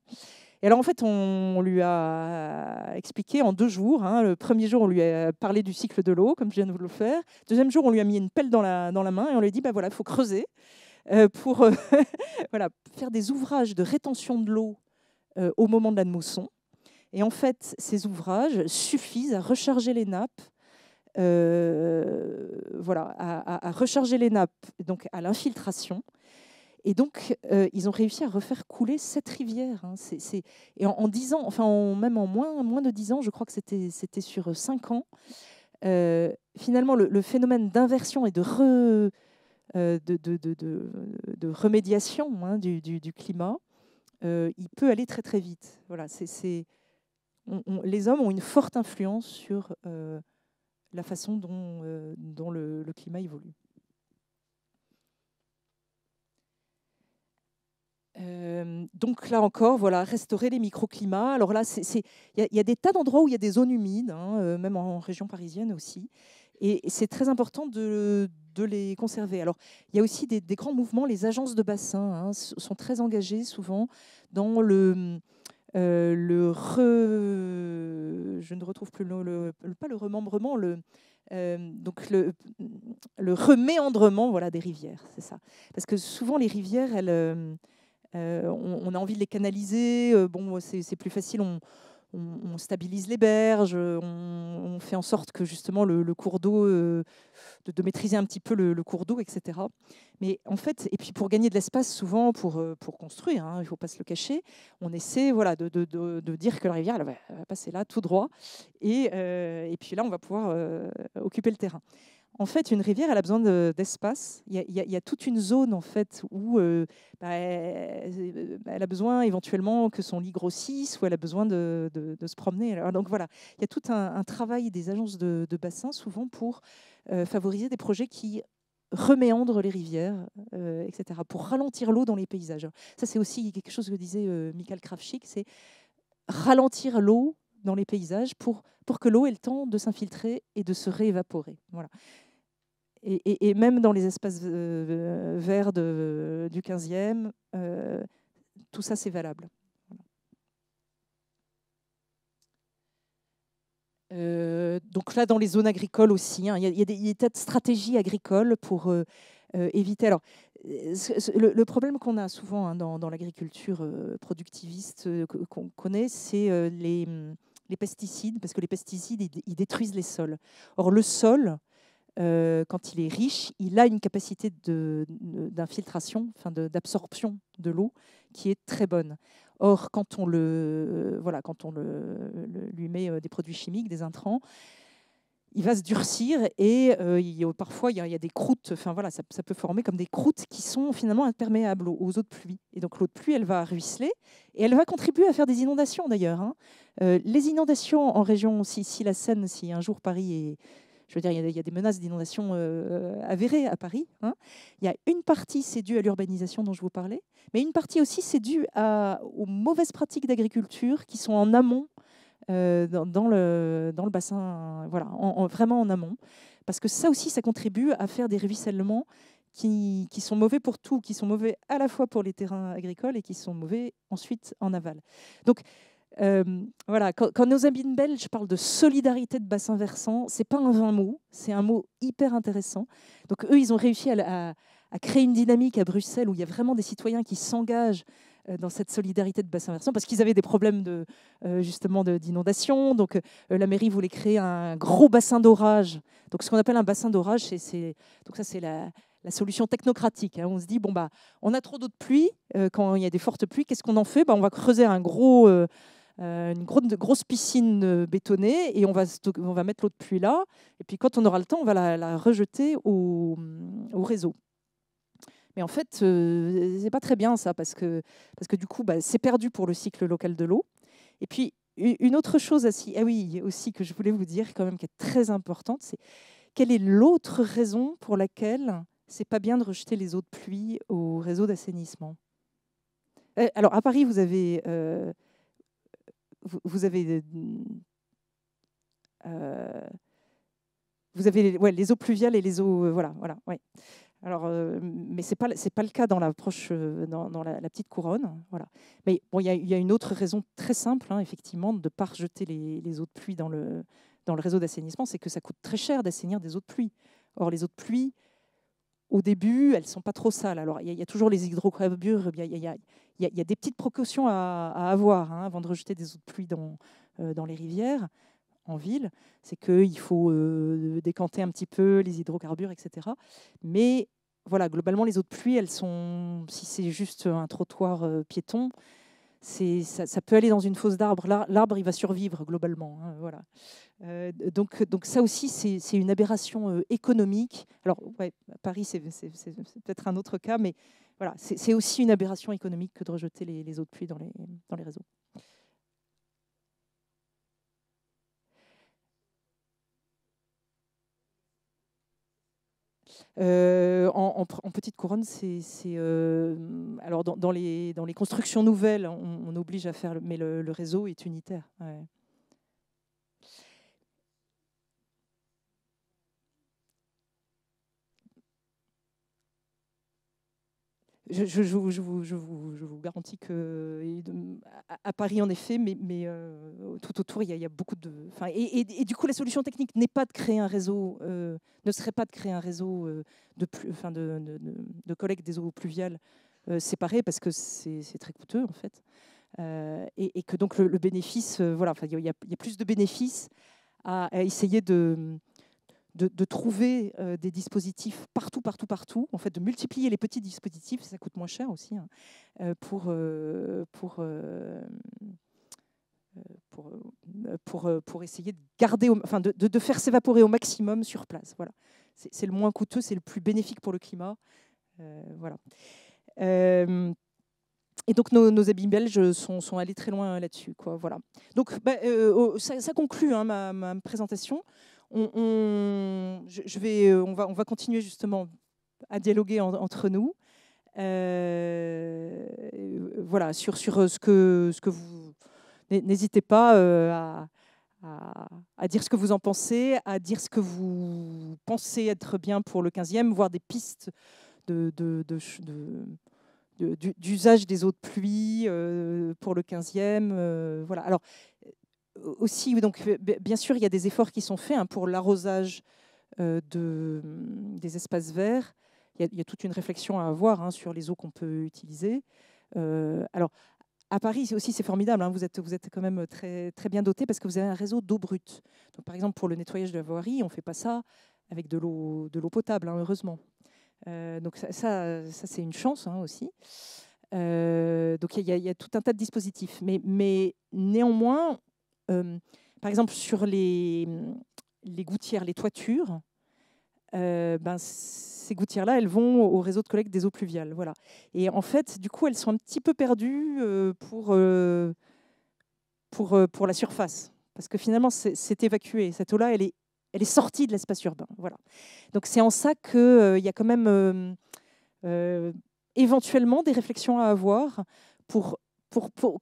Et alors, en fait, on lui a expliqué en 2 jours. Hein. Le premier jour, on lui a parlé du cycle de l'eau, comme je viens de vous le faire. Le deuxième jour, on lui a mis une pelle dans la main et on lui a dit, bah voilà, il faut creuser pour voilà, faire des ouvrages de rétention de l'eau au moment de la mousson. Et en fait, ces ouvrages suffisent à recharger les nappes, voilà, à recharger les nappes, donc à l'infiltration. Et donc, ils ont réussi à refaire couler 7 rivières. Hein. Et en 10 ans, enfin même en moins de 10 ans, je crois que c'était sur 5 ans, finalement, le phénomène d'inversion et de remédiation, hein, du climat, il peut aller très très vite. Voilà, les hommes ont une forte influence sur la façon dont le climat évolue. Donc là encore, voilà, restaurer les microclimats. Alors là, il y a des tas d'endroits où il y a des zones humides, hein, même en région parisienne aussi. Et c'est très important de les conserver. Alors, il y a aussi des grands mouvements. Les agences de bassin, hein, sont très engagées souvent dans je ne retrouve plus pas le remembrement, donc le reméandrement, voilà, des rivières, c'est ça. Parce que souvent les rivières, on a envie de les canaliser. Bon, c'est plus facile. On stabilise les berges. On fait en sorte que justement le cours d'eau, de maîtriser un petit peu le cours d'eau, etc. Mais en fait, et puis pour gagner de l'espace, souvent pour construire, hein, il ne faut pas se le cacher, on essaie, voilà, de dire que la rivière elle va passer là tout droit, et puis là on va pouvoir occuper le terrain. En fait, une rivière, elle a besoin d'espace. Il y a toute une zone en fait où elle a besoin éventuellement que son lit grossisse, ou elle a besoin de se promener. Alors, donc voilà, il y a tout un travail des agences de bassin souvent pour favoriser des projets qui reméandrent les rivières, etc., pour ralentir l'eau dans les paysages. Alors, ça, c'est aussi quelque chose que disait Michael Kravchik, c'est ralentir l'eau dans les paysages pour que l'eau ait le temps de s'infiltrer et de se réévaporer. Voilà. Et même dans les espaces verts du 15e, tout ça, c'est valable. Donc là, dans les zones agricoles aussi, hein, il y a des tas de stratégies agricoles pour éviter. Alors, le problème qu'on a souvent, hein, dans l'agriculture productiviste qu'on connaît, c'est les pesticides, parce que les pesticides, ils détruisent les sols. Or, le sol, quand il est riche, il a une capacité d'infiltration, enfin d'absorption de l'eau qui est très bonne. Or, quand on lui met des produits chimiques, des intrants, il va se durcir et parfois il y a des croûtes. Enfin voilà, ça peut former comme des croûtes qui sont finalement imperméables aux eaux de pluie. Et donc l'eau de pluie, elle va ruisseler et elle va contribuer à faire des inondations d'ailleurs. Hein. Les inondations en région, si la Seine, si un jour Paris est je veux dire, il y a des menaces d'inondation avérées à Paris. Hein. Il y a une partie, c'est dû à l'urbanisation dont je vous parlais, mais une partie aussi, c'est dû aux mauvaises pratiques d'agriculture qui sont en amont, dans le bassin, voilà, vraiment en amont. Parce que ça aussi, ça contribue à faire des ruissellements qui sont mauvais pour tout, qui sont mauvais à la fois pour les terrains agricoles et qui sont mauvais ensuite en aval. Donc, voilà, quand nos amis belges parlent de solidarité de bassin versant, c'est pas un vain mot, c'est un mot hyper intéressant. Donc eux, ils ont réussi à créer une dynamique à Bruxelles où il y a vraiment des citoyens qui s'engagent dans cette solidarité de bassin versant parce qu'ils avaient des problèmes justement d'inondation. Donc la mairie voulait créer un gros bassin d'orage. Donc ce qu'on appelle un bassin d'orage, donc ça c'est la solution technocratique. Hein. On se dit on a trop d'eau de pluie quand il y a des fortes pluies. Qu'est-ce qu'on en fait On va creuser un gros une grosse piscine bétonnée, et on va mettre l'eau de pluie là, et puis quand on aura le temps, on va la rejeter au réseau. Mais en fait, c'est pas très bien ça, parce que du coup, c'est perdu pour le cycle local de l'eau. Et puis, une autre chose aussi que je voulais vous dire, quand même, qui est très importante, c'est quelle est l'autre raison pour laquelle c'est pas bien de rejeter les eaux de pluie au réseau d'assainissement. Alors, à Paris, vous avez les eaux pluviales et les eaux, voilà, ouais. Alors, mais c'est pas le cas dans l'approche, dans la petite couronne, voilà. Mais bon, il y a une autre raison très simple, hein, effectivement, de ne pas rejeter les eaux de pluie dans le réseau d'assainissement, c'est que ça coûte très cher d'assainir des eaux de pluie. Or, les eaux de pluie, au début, elles sont pas trop sales. Alors, il y a toujours les hydrocarbures, il y a des petites précautions à avoir, hein, avant de rejeter des eaux de pluie dans les rivières en ville. C'est qu'il faut décanter un petit peu les hydrocarbures, etc. Mais voilà, globalement, les eaux de pluie, elles sont, si c'est juste un trottoir piéton, ça peut aller dans une fosse d'arbre. L'arbre, il va survivre globalement, hein, voilà. Donc ça aussi, c'est une aberration économique. Alors, ouais, à Paris, c'est peut-être un autre cas, mais voilà, c'est aussi une aberration économique que de rejeter les eaux de pluie dans les réseaux. En petite couronne, alors dans les constructions nouvelles, on oblige à faire, mais le réseau est unitaire. Ouais. Je vous garantis que à Paris, en effet, mais tout autour, il y a beaucoup de. Et du coup, la solution technique n'est pas de créer un réseau, ne serait pas de créer un réseau de collecte des eaux pluviales séparées, parce que c'est très coûteux en fait, et que donc le bénéfice, voilà, il y a plus de bénéfices à essayer de trouver des dispositifs partout, en fait, de multiplier les petits dispositifs, ça coûte moins cher aussi, hein, pour essayer de garder, de faire s'évaporer au maximum sur place. Voilà. C'est le moins coûteux, c'est le plus bénéfique pour le climat. Voilà. Et donc nos amis belges sont allés très loin là-dessus, quoi. Voilà. Donc ça conclut, hein, ma présentation. On va continuer justement à dialoguer entre nous. Voilà, sur ce que vous. N'hésitez pas à dire ce que vous en pensez, à dire ce que vous pensez être bien pour le 15e, voir des pistes d'usage des eaux de pluie pour le 15e. Voilà. Alors, aussi, donc, bien sûr, il y a des efforts qui sont faits, hein, pour l'arrosage des espaces verts. Il y a toute une réflexion à avoir, hein, sur les eaux qu'on peut utiliser. Alors, à Paris aussi, c'est formidable, hein, vous êtes quand même très, très bien doté, parce que vous avez un réseau d'eau brute. Donc, par exemple, pour le nettoyage de la voirie, on ne fait pas ça avec de l'eau potable, hein, heureusement. Donc ça c'est une chance, hein, aussi. Donc il y a tout un tas de dispositifs. Mais néanmoins, par exemple, sur les gouttières, les toitures, ces gouttières-là, elles vont au réseau de collecte des eaux pluviales. Voilà. Et en fait, du coup, elles sont un petit peu perdues pour la surface. Parce que finalement, c'est évacué. Cette eau-là, elle est sortie de l'espace urbain. Voilà. Donc c'est en ça qu'il y a quand même éventuellement des réflexions à avoir pour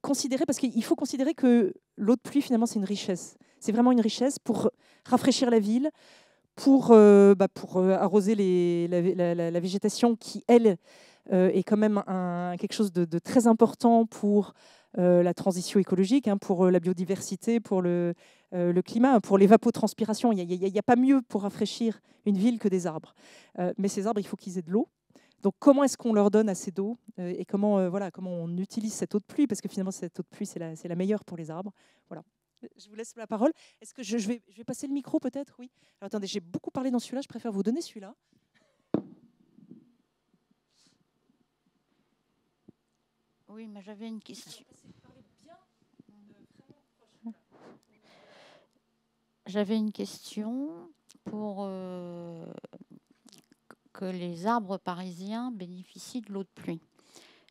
considérer, parce qu'il faut considérer que l'eau de pluie, finalement, c'est une richesse. C'est vraiment une richesse pour rafraîchir la ville, pour arroser la végétation qui, elle, est quand même quelque chose de très important pour la transition écologique, hein, pour la biodiversité, pour le climat, pour l'évapotranspiration. Il n'y a pas mieux pour rafraîchir une ville que des arbres. Mais ces arbres, il faut qu'ils aient de l'eau. Donc, comment est-ce qu'on leur donne assez d'eau, et comment on utilise cette eau de pluie, parce que finalement, cette eau de pluie, c'est la meilleure pour les arbres. Voilà. Je vous laisse la parole. Est-ce que je vais passer le micro, peut-être? Oui. Alors, attendez, j'ai beaucoup parlé dans celui-là, je préfère vous donner celui-là. Oui, mais j'avais une question. j'avais une question pour que les arbres parisiens bénéficient de l'eau de pluie.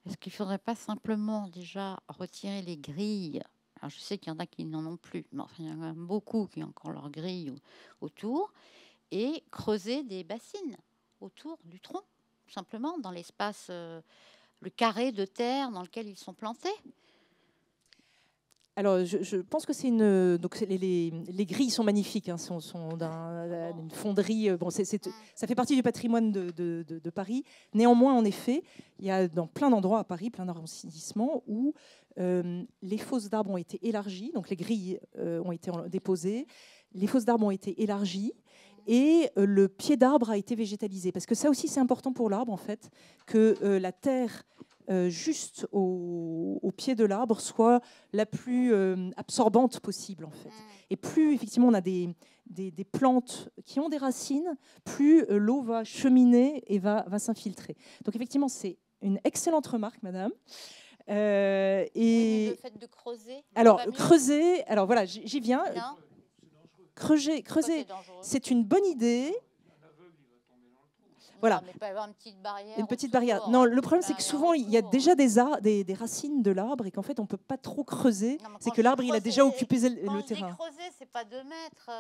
Est-ce qu'il ne faudrait pas simplement déjà retirer les grilles? Alors, je sais qu'il y en a qui n'en ont plus, mais enfin, il y en a quand même beaucoup qui ont encore leurs grilles autour, et creuser des bassines autour du tronc, tout simplement, dans l'espace, le carré de terre dans lequel ils sont plantés. Alors, je pense que c'est une. Donc, les grilles sont magnifiques, hein, sont d'une fonderie. Bon, ça fait partie du patrimoine de Paris. Néanmoins, en effet, il y a dans plein d'endroits à Paris, plein d'arrondissements où les fosses d'arbres ont été élargies. Donc, les grilles ont été déposées, les fosses d'arbres ont été élargies et le pied d'arbre a été végétalisé. Parce que ça aussi, c'est important pour l'arbre, en fait, que la terre juste au pied de l'arbre soit la plus absorbante possible en fait. Et plus effectivement on a des plantes qui ont des racines, plus l'eau va cheminer et va s'infiltrer. Donc effectivement c'est une excellente remarque, madame. Et oui, le fait de creuser. Alors creuser, alors voilà, j'y viens. Non. Creuser, c'est une bonne idée. Voilà. Non, mais pas avoir une petite barrière. Une petite barrière. Non, le problème, c'est que souvent, il y a déjà des racines de l'arbre et qu'en fait, on ne peut pas trop creuser. C'est que l'arbre, il a déjà occupé le terrain. Creuser, c'est pas 2 mètres.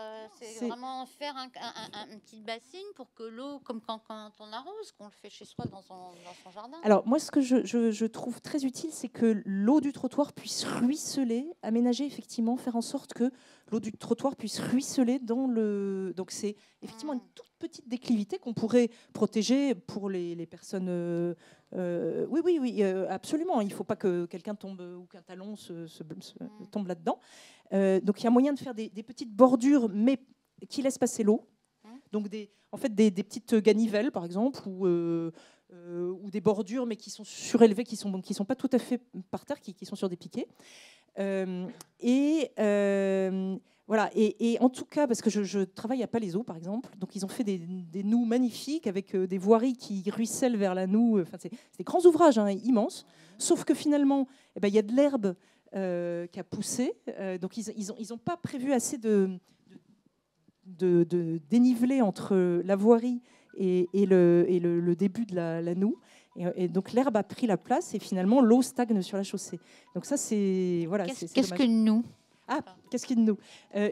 C'est vraiment faire une petite bassine pour que l'eau, comme quand on arrose, qu'on le fait chez soi dans son jardin. Alors, moi, ce que je trouve très utile, c'est que l'eau du trottoir puisse ruisseler, aménager, effectivement, faire en sorte que l'eau du trottoir puisse ruisseler dans le... Donc, c'est effectivement une toute petite déclivité qu'on pourrait protéger pour les personnes... oui, absolument. Il ne faut pas que quelqu'un tombe ou qu'un talon tombe là-dedans. Donc, il y a moyen de faire des petites bordures, mais qui laissent passer l'eau. Donc, des petites ganivelles, par exemple, ou des bordures, mais qui sont surélevées, qui sont pas tout à fait par terre, qui sont sur des piquets. Voilà. Et en tout cas, parce que je travaille à Palaiseau, par exemple, donc ils ont fait des noues magnifiques avec des voiries qui ruissellent vers la noue. Enfin, c'est des grands ouvrages, hein, immenses. Sauf que finalement, il y a de l'herbe qui a poussé. Donc ils ont pas prévu assez de dénivelé entre la voirie et le début de la noue. Et donc l'herbe a pris la place et finalement l'eau stagne sur la chaussée. Donc ça, c'est voilà. Qu'est-ce qu'une noue? Ah, qu'est-ce qu'une noue?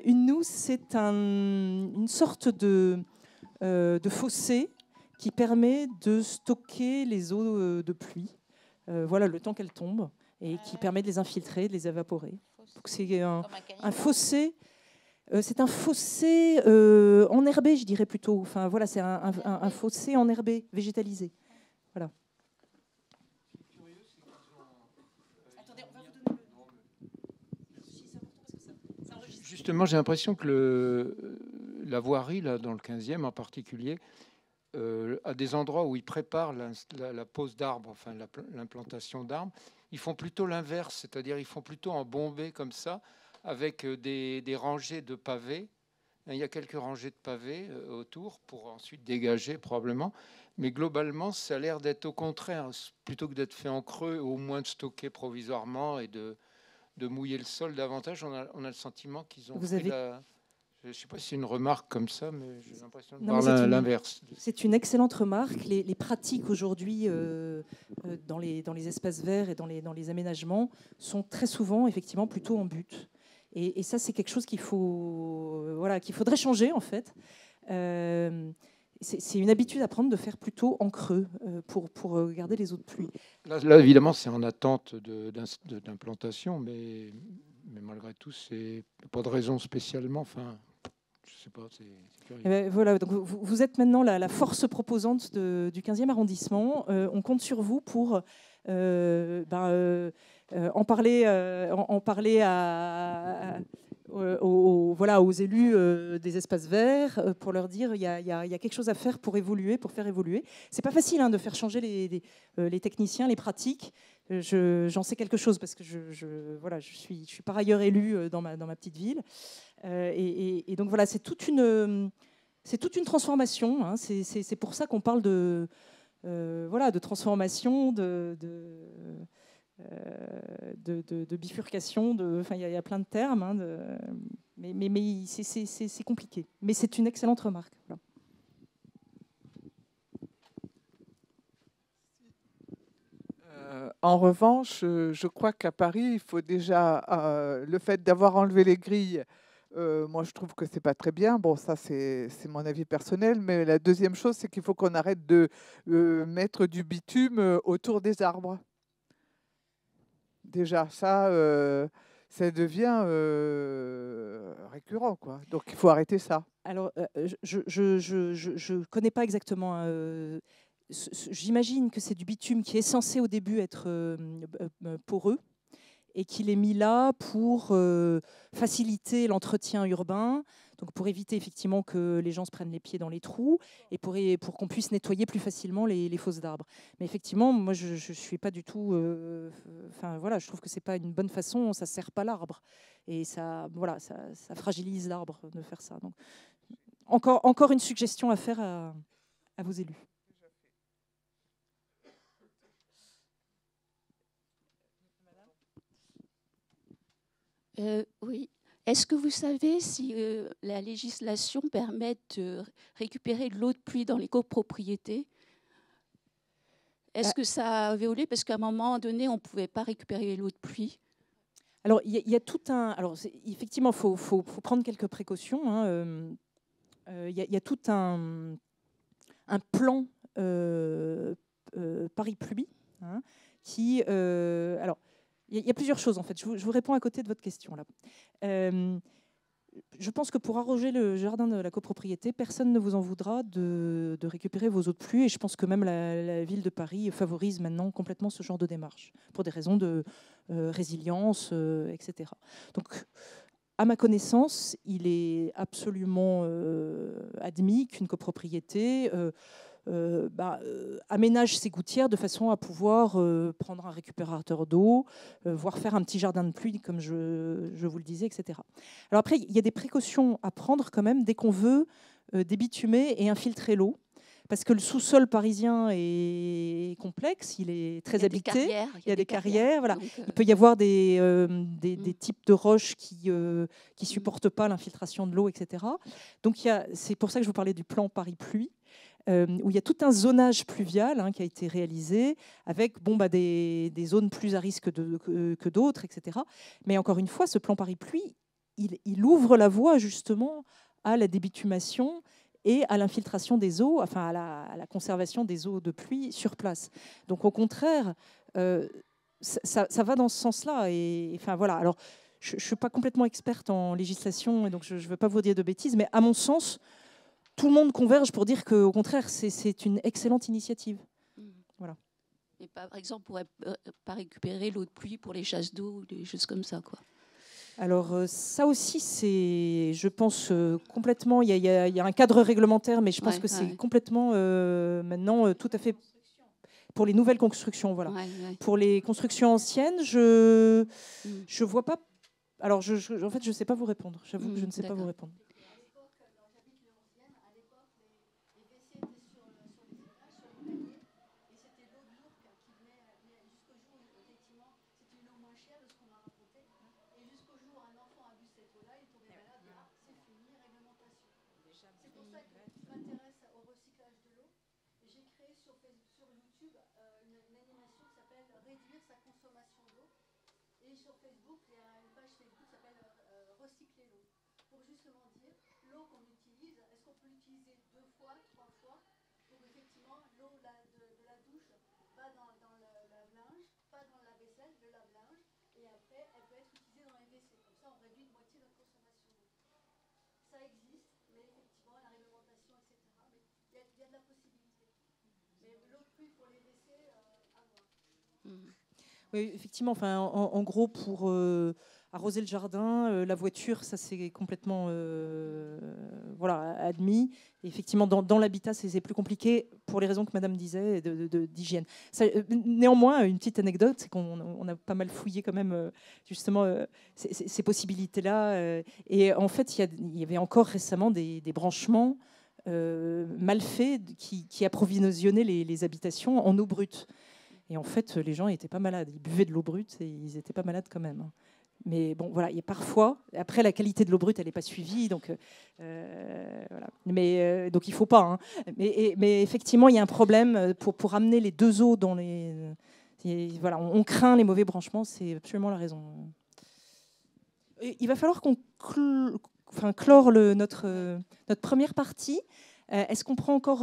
Une noue, c'est une sorte de fossé qui permet de stocker les eaux de pluie. Voilà, le temps qu'elles tombent et qui permet de les infiltrer, de les évaporer. Donc c'est un fossé. C'est un fossé enherbé, je dirais plutôt. Enfin voilà, c'est un fossé enherbé, végétalisé. Voilà. Justement, j'ai l'impression que la voirie, là, dans le 15e en particulier, à des endroits où ils préparent la pose d'arbres, enfin l'implantation d'arbres, ils font plutôt l'inverse, c'est-à-dire ils font plutôt en bombée comme ça, avec des rangées de pavés. Il y a quelques rangées de pavés autour pour ensuite dégager probablement. Mais globalement, ça a l'air d'être au contraire. Plutôt que d'être fait en creux, au moins de stocker provisoirement et de mouiller le sol davantage, on a le sentiment qu'ils ont fait Je ne sais pas si c'est une remarque comme ça, mais j'ai l'impression de voir l'inverse. C'est une excellente remarque. Les pratiques aujourd'hui dans les espaces verts et dans les aménagements sont très souvent effectivement plutôt en butte. Et ça, c'est quelque chose qu'il faudrait changer en fait. C'est une habitude à prendre de faire plutôt en creux pour garder les eaux de pluie. Là évidemment, c'est en attente d'implantation, mais malgré tout, c'est pas de raison spécialement. Enfin, je sais pas. C'est curieux. Voilà. Donc vous êtes maintenant la force proposante du 15e arrondissement. On compte sur vous pour en parler aux élus des espaces verts pour leur dire il y a quelque chose à faire pour faire évoluer. C'est pas facile de faire changer les techniciens, les pratiques. J'en sais quelque chose parce que je suis par ailleurs élue dans ma petite ville. Et donc voilà, c'est toute une transformation. Hein. C'est pour ça qu'on parle de transformation, de bifurcation. Il y a plein de termes, hein, mais c'est compliqué. Mais c'est une excellente remarque. Voilà. En revanche, je crois qu'à Paris, il faut déjà le fait d'avoir enlevé les grilles. Moi, je trouve que c'est pas très bien. Bon, ça, c'est mon avis personnel. Mais la deuxième chose, c'est qu'il faut qu'on arrête de mettre du bitume autour des arbres. Déjà, ça devient récurrent, quoi. Donc, il faut arrêter ça. Alors, je ne connais pas exactement. J'imagine que c'est du bitume qui est censé au début être poreux et qu'il est mis là pour faciliter l'entretien urbain, donc pour éviter effectivement que les gens se prennent les pieds dans les trous et pour qu'on puisse nettoyer plus facilement les fosses d'arbres. Mais effectivement, moi, je ne suis pas du tout... voilà, je trouve que ce n'est pas une bonne façon, ça ne sert pas l'arbre. Et ça fragilise l'arbre de faire ça. Donc, encore une suggestion à faire à vos élus. Oui. Est-ce que vous savez si la législation permet de récupérer de l'eau de pluie dans les copropriétés? Est-ce que ça a évolué? Parce qu'à un moment donné, on ne pouvait pas récupérer l'eau de pluie. Alors, il y a tout un... Alors, effectivement, il faut prendre quelques précautions. Hein. Il y a tout un plan Paris Pluie, hein, qui... alors, il y a plusieurs choses, en fait. Je vous réponds à côté de votre question, là. Je pense que pour arroger le jardin de la copropriété, personne ne vous en voudra de récupérer vos eaux de pluie. Et je pense que même la ville de Paris favorise maintenant complètement ce genre de démarche, pour des raisons de résilience, etc. Donc, à ma connaissance, il est absolument admis qu'une copropriété... aménage ses gouttières de façon à pouvoir prendre un récupérateur d'eau, voire faire un petit jardin de pluie, comme je vous le disais, etc. Alors après, il y a des précautions à prendre quand même dès qu'on veut débitumer et infiltrer l'eau. Parce que le sous-sol parisien est complexe, il est très habité. Il y a des carrières. Voilà. Donc, il peut y avoir des types de roches qui ne supportent pas l'infiltration de l'eau, etc. Donc c'est pour ça que je vous parlais du plan Paris Pluie. Où il y a tout un zonage pluvial, hein, qui a été réalisé avec des zones plus à risque que d'autres, etc. Mais encore une fois, ce plan Paris Pluie, il ouvre la voie justement à la débitumation et à l'infiltration des eaux, enfin à la conservation des eaux de pluie sur place. Donc au contraire, ça va dans ce sens-là. Et enfin voilà. Alors je ne suis pas complètement experte en législation, et donc je ne veux pas vous dire de bêtises, mais à mon sens, tout le monde converge pour dire qu'au contraire, c'est une excellente initiative. Voilà. Et par exemple, on ne pourrait pas récupérer l'eau de pluie pour les chasses d'eau ou des choses comme ça, quoi. Alors ça aussi, c'est, je pense, complètement... Il y a un cadre réglementaire, mais je pense que c'est complètement maintenant tout à fait... Pour les nouvelles constructions, voilà. Pour les constructions anciennes, je vois pas... Alors, en fait, je ne sais pas vous répondre. J'avoue que je ne sais pas vous répondre. Et sur Facebook, il y a une page Facebook qui s'appelle Recycler l'eau. Pour justement dire, l'eau qu'on utilise, est-ce qu'on peut l'utiliser 2 fois, 3 fois, pour effectivement l'eau de la douche va dans le lave-linge, pas dans la vaisselle, le lave-linge, et après elle peut être utilisée dans les WC. Comme ça, on réduit de moitié notre consommation d'eau. Ça existe, mais effectivement, la réglementation, etc. Mais il y a de la possibilité. Mais l'eau de pluie pour les WC, à voir. Oui, effectivement. Enfin, en gros, pour arroser le jardin, la voiture, ça c'est complètement admis. Et effectivement, dans l'habitat, c'est plus compliqué pour les raisons que Madame disait d'hygiène. Néanmoins, une petite anecdote, c'est qu'on a pas mal fouillé quand même justement ces possibilités-là. Et en fait, il y avait encore récemment des branchements mal faits qui approvisionnaient les habitations en eau brute. Et en fait, les gens n'étaient pas malades. Ils buvaient de l'eau brute et ils n'étaient pas malades quand même, hein. Mais bon, voilà, il y a parfois, après la qualité de l'eau brute, elle n'est pas suivie, donc voilà. Mais donc il faut pas, hein. Mais effectivement, il y a un problème pour amener les deux eaux dans les. Voilà, on craint les mauvais branchements, c'est absolument la raison. Et il va falloir qu'on clore notre première partie. Est-ce qu'on prend encore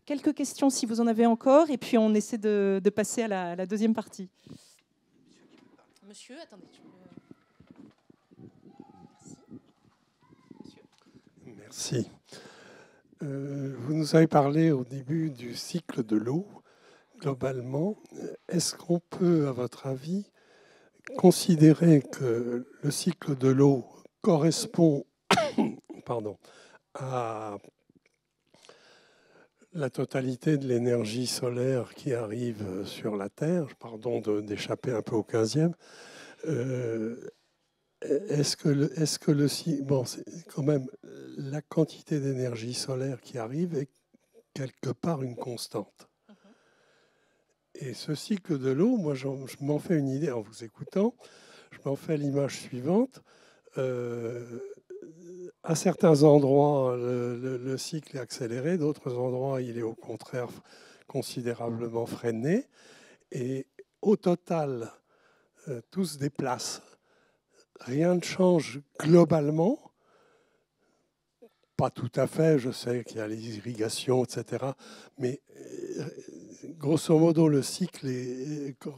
quelques questions si vous en avez encore, et puis on essaie de passer à la deuxième partie. Monsieur, attendez. Merci. Vous nous avez parlé au début du cycle de l'eau. Globalement, est-ce qu'on peut, à votre avis, considérer que le cycle de l'eau correspond à la totalité de l'énergie solaire qui arrive sur la Terre? Pardon d'échapper un peu au 15e. Est-ce que bon, c'est quand même la quantité d'énergie solaire qui arrive est quelque part une constante. Et ce cycle de l'eau, moi, je m'en fais une idée en vous écoutant. Je m'en fais l'image suivante. À certains endroits, le cycle est accéléré. D'autres endroits, il est au contraire considérablement freiné. Et au total, tout se déplace. Rien ne change globalement. Pas tout à fait, je sais qu'il y a les irrigations, etc. Mais grosso modo, le cycle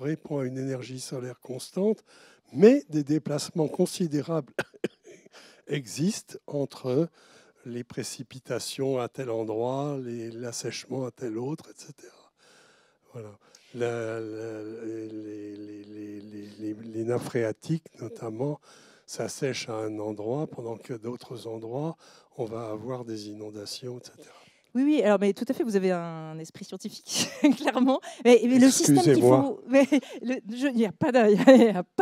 répond à une énergie solaire constante, mais des déplacements considérables existent entre les précipitations à tel endroit, l'assèchement à tel autre, etc. Voilà. Les nappes phréatiques, notamment, ça sèche à un endroit, pendant que d'autres endroits, on va avoir des inondations, etc. Oui, alors, mais tout à fait, vous avez un esprit scientifique, clairement. Mais le système qu'il faut... Il n'y a pas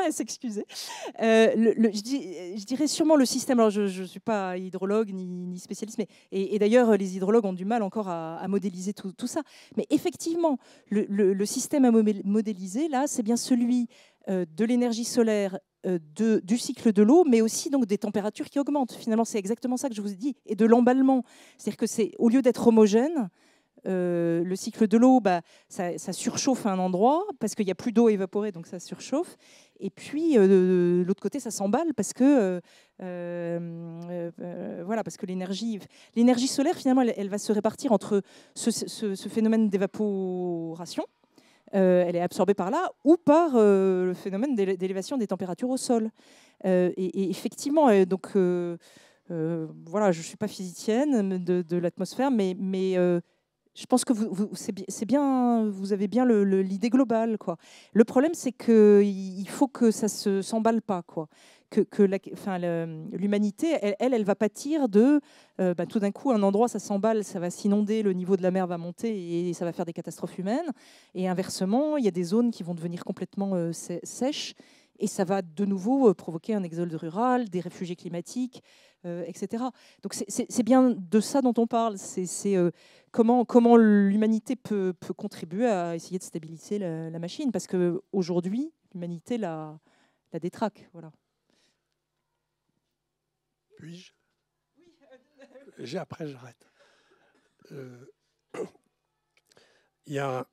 à s'excuser. Je dirais sûrement le système... Alors, je ne suis pas hydrologue ni spécialiste, mais, et d'ailleurs, les hydrologues ont du mal encore à modéliser tout ça. Mais effectivement, le système à modéliser, là, c'est bien celui de l'énergie solaire, du cycle de l'eau, mais aussi donc des températures qui augmentent. Finalement, c'est exactement ça que je vous ai dit, et de l'emballement. C'est-à-dire que c'est, au lieu d'être homogène, le cycle de l'eau, ça surchauffe à un endroit parce qu'il n'y a plus d'eau évaporée, donc ça surchauffe. Et puis, de l'autre côté, ça s'emballe parce que, voilà, parce que l'énergie solaire, finalement, elle va se répartir entre ce phénomène d'évaporation. Elle est absorbée par là ou par le phénomène d'élévation des températures au sol. Et effectivement, donc voilà, je ne suis pas physicienne de l'atmosphère, mais je pense que c'est bien, vous avez bien l'idée globale, quoi. Le problème, c'est qu'il faut que ça ne s'emballe pas, quoi. Que l'humanité, elle va pâtir de tout d'un coup, un endroit, ça s'emballe, ça va s'inonder, le niveau de la mer va monter et ça va faire des catastrophes humaines. Et inversement, il y a des zones qui vont devenir complètement sèches et ça va de nouveau provoquer un exode rural, des réfugiés climatiques, etc. Donc c'est bien de ça dont on parle. C'est comment l'humanité peut contribuer à essayer de stabiliser la machine, parce qu'aujourd'hui, l'humanité la détraque. Voilà. Puis-je ? Après, j'arrête. Il y a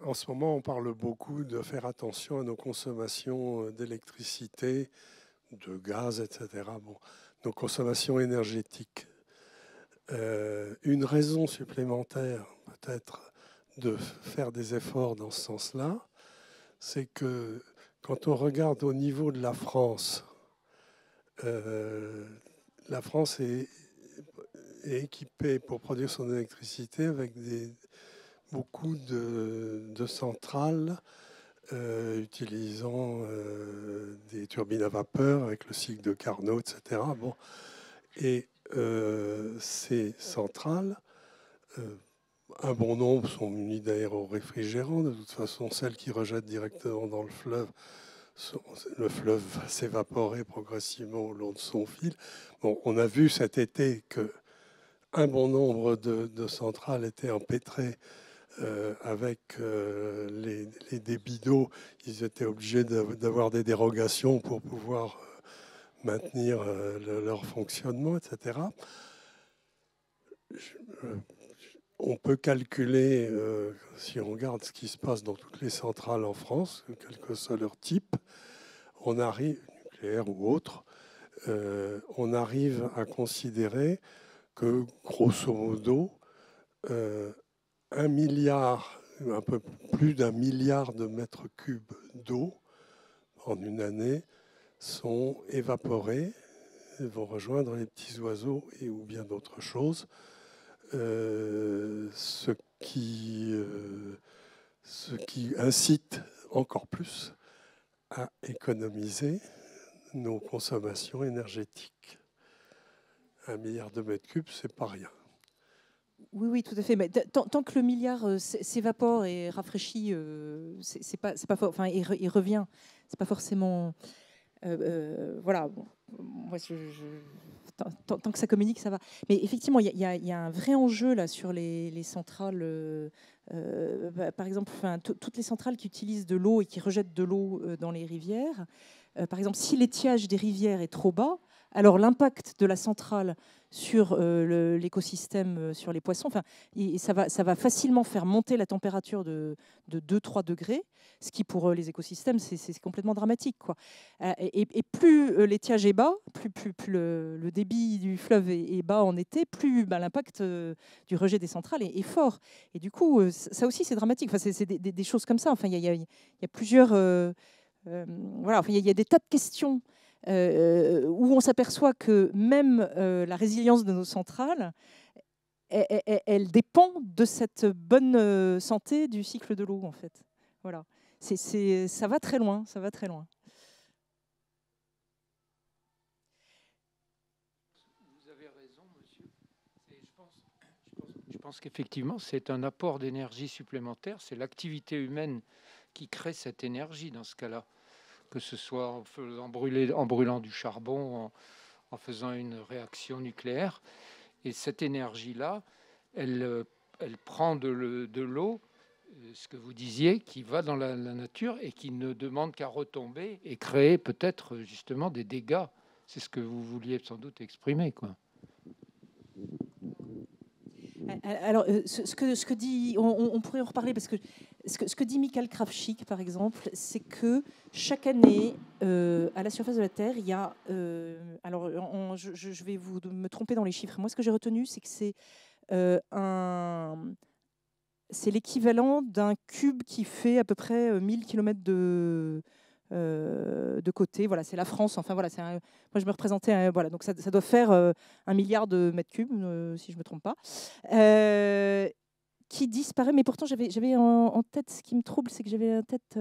en ce moment, on parle beaucoup de faire attention à nos consommations d'électricité, de gaz, etc. Bon, nos consommations énergétiques. Une raison supplémentaire, peut-être, de faire des efforts dans ce sens-là, c'est que quand on regarde au niveau de la France est équipée pour produire son électricité avec beaucoup de centrales utilisant des turbines à vapeur avec le cycle de Carnot, etc. Bon. Et ces centrales, un bon nombre sont munies d'aéroréfrigérants. De toute façon, celles qui rejettent directement dans le fleuve va s'évaporer progressivement au long de son fil. Bon, on a vu cet été qu'un bon nombre de centrales étaient empêtrées avec les débits d'eau, ils étaient obligés d'avoir des dérogations pour pouvoir maintenir leur fonctionnement, etc. On peut calculer, si on regarde ce qui se passe dans toutes les centrales en France, quel que soit leur type, on arrive, nucléaire ou autre, on arrive à considérer que, grosso modo, 1 milliard, un peu plus d'1 milliard de mètres cubes d'eau en une année sont évaporés et vont rejoindre les petits oiseaux et ou bien d'autres choses, ce qui incite encore plus à économiser nos consommations énergétiques. 1 milliard de mètres cubes, c'est pas rien. Oui, oui, tout à fait. Mais tant que le milliard s'évapore et rafraîchit, c'est pas enfin, il revient. C'est pas forcément. Voilà. Bon, moi, tant que ça communique, ça va. Mais effectivement, il y a un vrai enjeu là sur les centrales. Par exemple, enfin, toutes les centrales qui utilisent de l'eau et qui rejettent de l'eau dans les rivières. Par exemple, si l'étiage des rivières est trop bas, alors l'impact de la centrale sur l'écosystème, sur les poissons, enfin, ça va facilement faire monter la température de 2-3 degrés, ce qui pour les écosystèmes, c'est complètement dramatique, quoi. Et plus l'étiage est bas, plus le débit du fleuve est bas en été, plus l'impact du rejet des centrales est fort. Et du coup, ça aussi, c'est dramatique. Enfin, c'est des choses comme ça. Enfin, il y a plusieurs... voilà, enfin, il y a des tas de questions où on s'aperçoit que même la résilience de nos centrales, elle dépend de cette bonne santé du cycle de l'eau, en fait. Voilà. Ça va très loin, ça va très loin. Vous avez raison, monsieur. Je pense qu'effectivement, c'est un apport d'énergie supplémentaire. C'est l'activité humaine qui crée cette énergie dans ce cas-là. Que ce soit en brûlant du charbon, en faisant une réaction nucléaire. Et cette énergie-là, elle prend de l'eau, ce que vous disiez, qui va dans la nature et qui ne demande qu'à retomber et créer peut-être justement des dégâts. C'est ce que vous vouliez sans doute exprimer, quoi. Alors, ce que dit, on pourrait en reparler parce que ce que dit Michael Kravchik, par exemple, c'est que chaque année, à la surface de la Terre, il y a... alors, je vais me tromper dans les chiffres. Moi, ce que j'ai retenu, c'est que c'est l'équivalent d'un cube qui fait à peu près 1000 km de côté. Voilà, c'est la France. Enfin, voilà, moi, je me représentais... voilà, donc ça doit faire 1 milliard de mètres cubes, si je ne me trompe pas. Qui disparaît, mais pourtant j'avais en tête, ce qui me trouble, c'est que j'avais en tête,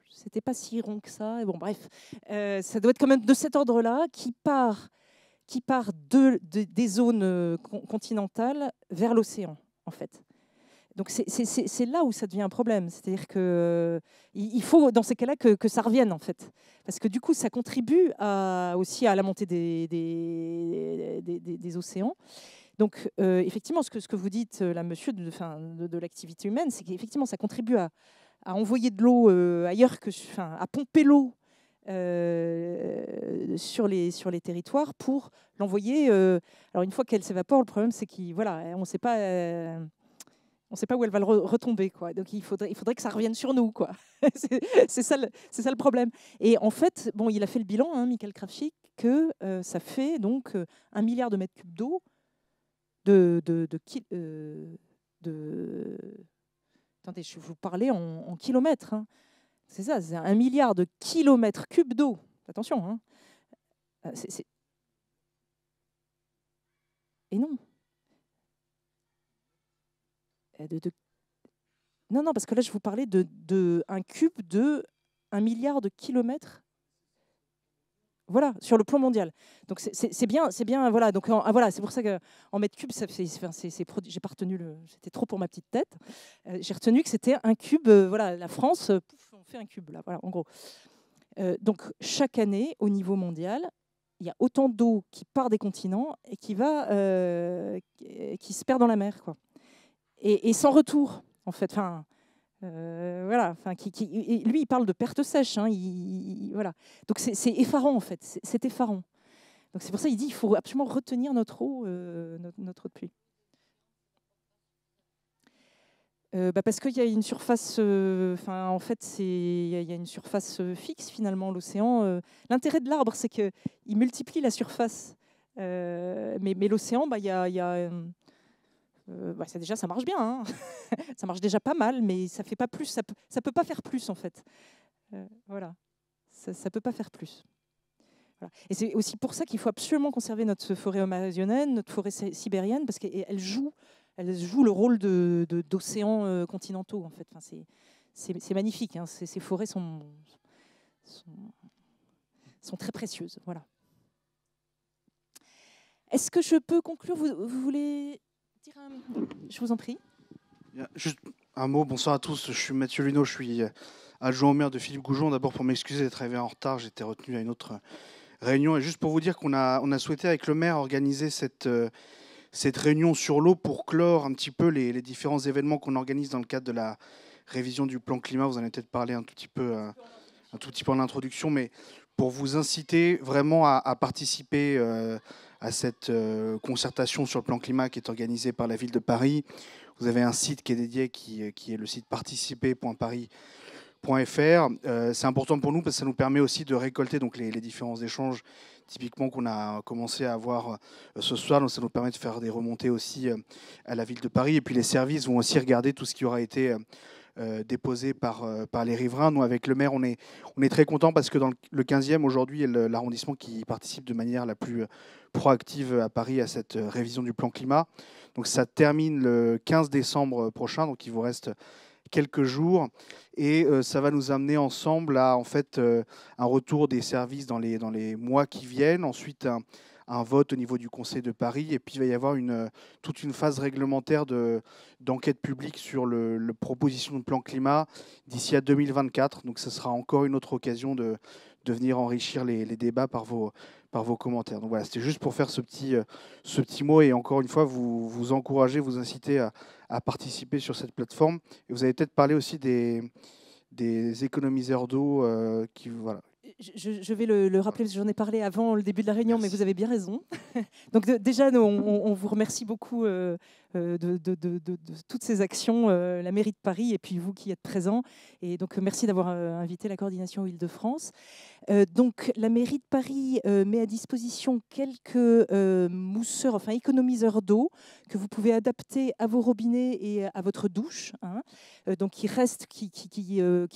c'était pas si rond que ça, et bon bref, ça doit être quand même de cet ordre-là, qui part des zones continentales vers l'océan, en fait. Donc c'est là où ça devient un problème, c'est-à-dire que il faut dans ces cas-là que ça revienne, en fait, parce que du coup ça contribue aussi à la montée des océans. Donc, effectivement, ce que vous dites, là, monsieur, de l'activité humaine, c'est qu'effectivement, ça contribue à envoyer de l'eau ailleurs, à pomper l'eau sur les territoires pour l'envoyer. Alors, une fois qu'elle s'évapore, le problème, c'est on ne sait pas où elle va retomber, quoi. Donc, il faudrait que ça revienne sur nous, quoi. c'est ça le problème. Et en fait, bon, il a fait le bilan, hein, Michael Kravchik, que ça fait donc 1 milliard de mètres cubes d'eau. Attendez, je vais vous parler en kilomètres. Hein. C'est ça, c'est 1 milliard de kilomètres cubes d'eau. Attention. Hein. Et non. Non, parce que là, je vous parlais de un cube de 1 milliard de kilomètres. Voilà, sur le plan mondial. Donc c'est bien, voilà. Donc voilà, c'est pour ça qu'en mètres cubes, j'ai pas retenu c'était trop pour ma petite tête. J'ai retenu que c'était un cube. Voilà, la France, on fait un cube là. Voilà, en gros. Donc chaque année, au niveau mondial, il y a autant d'eau qui part des continents et qui se perd dans la mer, quoi. et sans retour, en fait. Enfin, voilà. Enfin, lui, il parle de perte sèche. Hein, voilà. Donc c'est effarant, en fait. C'est effarant. Donc c'est pour ça qu'il dit qu'il faut absolument retenir notre eau, notre eau de pluie. Parce qu'il y a une surface, en fait, il y a une surface fixe finalement, l'océan. L'intérêt de l'arbre, c'est qu'il multiplie la surface. Mais l'océan, déjà, ça marche bien. Hein. Ça marche déjà pas mal, mais ça fait pas plus. Ça peut pas faire plus en fait. Voilà, ça peut pas faire plus. Voilà. Et c'est aussi pour ça qu'il faut absolument conserver notre forêt amazonienne, notre forêt sibérienne, parce qu'elle joue le rôle d'océans continentaux, en fait. Enfin, c'est magnifique. Hein. Ces forêts sont très précieuses. Voilà. Est-ce que je peux conclure ? Vous voulez dire Je vous en prie. Juste un mot. Bonsoir à tous. Je suis Mathieu Luneau. Je suis adjoint au maire de Philippe Goujon. D'abord, pour m'excuser d'être arrivé en retard. J'étais retenu à une autre réunion. Et juste pour vous dire qu'on a souhaité, avec le maire, organiser cette réunion sur l'eau pour clore un petit peu les différents événements qu'on organise dans le cadre de la révision du plan climat. Vous en avez peut-être parlé un tout petit peu en introduction, mais pour vous inciter vraiment à participer à cette concertation sur le plan climat qui est organisée par la ville de Paris. Vous avez un site qui est dédié, qui est le site participer.paris.fr. C'est important pour nous parce que ça nous permet aussi de récolter donc, les différents échanges typiquement qu'on a commencé à avoir ce soir. Donc ça nous permet de faire des remontées aussi à la ville de Paris. Et puis les services vont aussi regarder tout ce qui aura été déposé par les riverains. Nous, avec le maire, on est très contents parce que dans le 15e, aujourd'hui, est l'arrondissement qui participe de manière la plus proactive à Paris à cette révision du plan climat. Donc ça termine le 15 décembre prochain, donc il vous reste quelques jours, et ça va nous amener ensemble à en fait un retour des services dans les mois qui viennent, ensuite un vote au niveau du Conseil de Paris, et puis il va y avoir toute une phase réglementaire d'enquête publique sur le proposition de plan climat d'ici à 2024. Donc ce sera encore une autre occasion de venir enrichir les débats par vos commentaires. Donc voilà, c'était juste pour faire ce petit mot, et encore une fois vous encourager, vous inciter à participer sur cette plateforme. Et vous avez peut-être parlé aussi des économiseurs d'eau qui voilà. Je vais le rappeler parce que j'en ai parlé avant le début de la réunion. Merci. Mais vous avez bien raison. Donc déjà, on vous remercie beaucoup de toutes ces actions, la mairie de Paris et puis vous qui êtes présents. Et donc merci d'avoir invité la coordination Île-de-France. Donc la mairie de Paris met à disposition quelques mousseurs, enfin économiseurs d'eau que vous pouvez adapter à vos robinets et à votre douche. Hein. Donc qui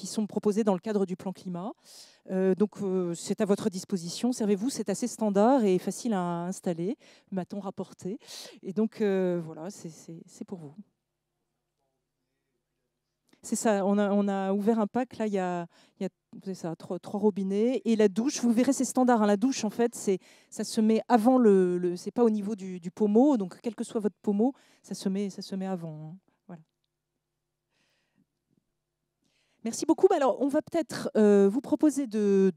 sont proposés dans le cadre du plan climat. Donc c'est à votre disposition, servez-vous, c'est assez standard et facile à installer, m'a-t-on rapporté. Et donc voilà, c'est pour vous. C'est ça, on a ouvert un pack, là il y a ça, trois robinets, et la douche, vous verrez c'est standard, hein, la douche en fait, ça se met avant c'est pas au niveau du pommeau, donc quel que soit votre pommeau, ça se met avant. Hein. Voilà. Merci beaucoup. Alors, on va peut-être vous proposer de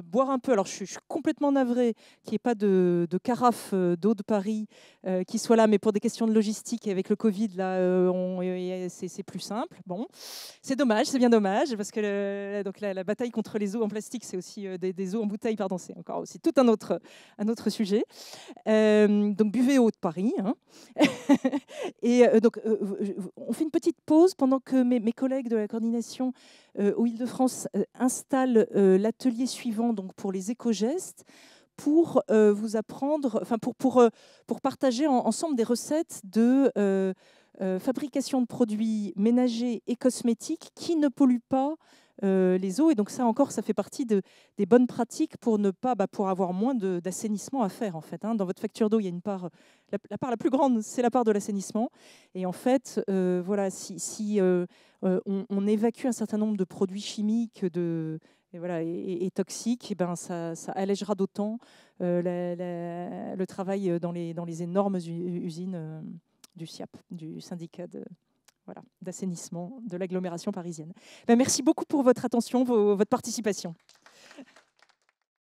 boire un peu. Alors, je suis complètement navrée qu'il n'y ait pas de carafe d'eau de Paris qui soit là, mais pour des questions de logistique et avec le Covid, là, c'est plus simple. Bon, c'est dommage, c'est bien dommage, parce que donc la bataille contre les eaux en plastique, c'est aussi des eaux en bouteille, pardon, c'est encore aussi tout un autre sujet. Donc, buvez eau de Paris. Hein. Et donc, on fait une petite pause pendant que mes collègues de la coordination au Île-de-France installe l'atelier suivant donc pour les éco-gestes pour vous apprendre, enfin pour partager ensemble des recettes de fabrication de produits ménagers et cosmétiques qui ne polluent pas les eaux. Et donc ça encore, ça fait partie des bonnes pratiques pour ne pas, pour avoir moins d'assainissement à faire en fait. Hein. Dans votre facture d'eau, il y a une part, la part la plus grande, c'est la part de l'assainissement. Et en fait, voilà, si on évacue un certain nombre de produits chimiques et toxiques, et ben ça allégera d'autant le travail dans les énormes usines du SIAP, du syndicat d'assainissement de l'agglomération parisienne. Ben, merci beaucoup pour votre attention, votre participation.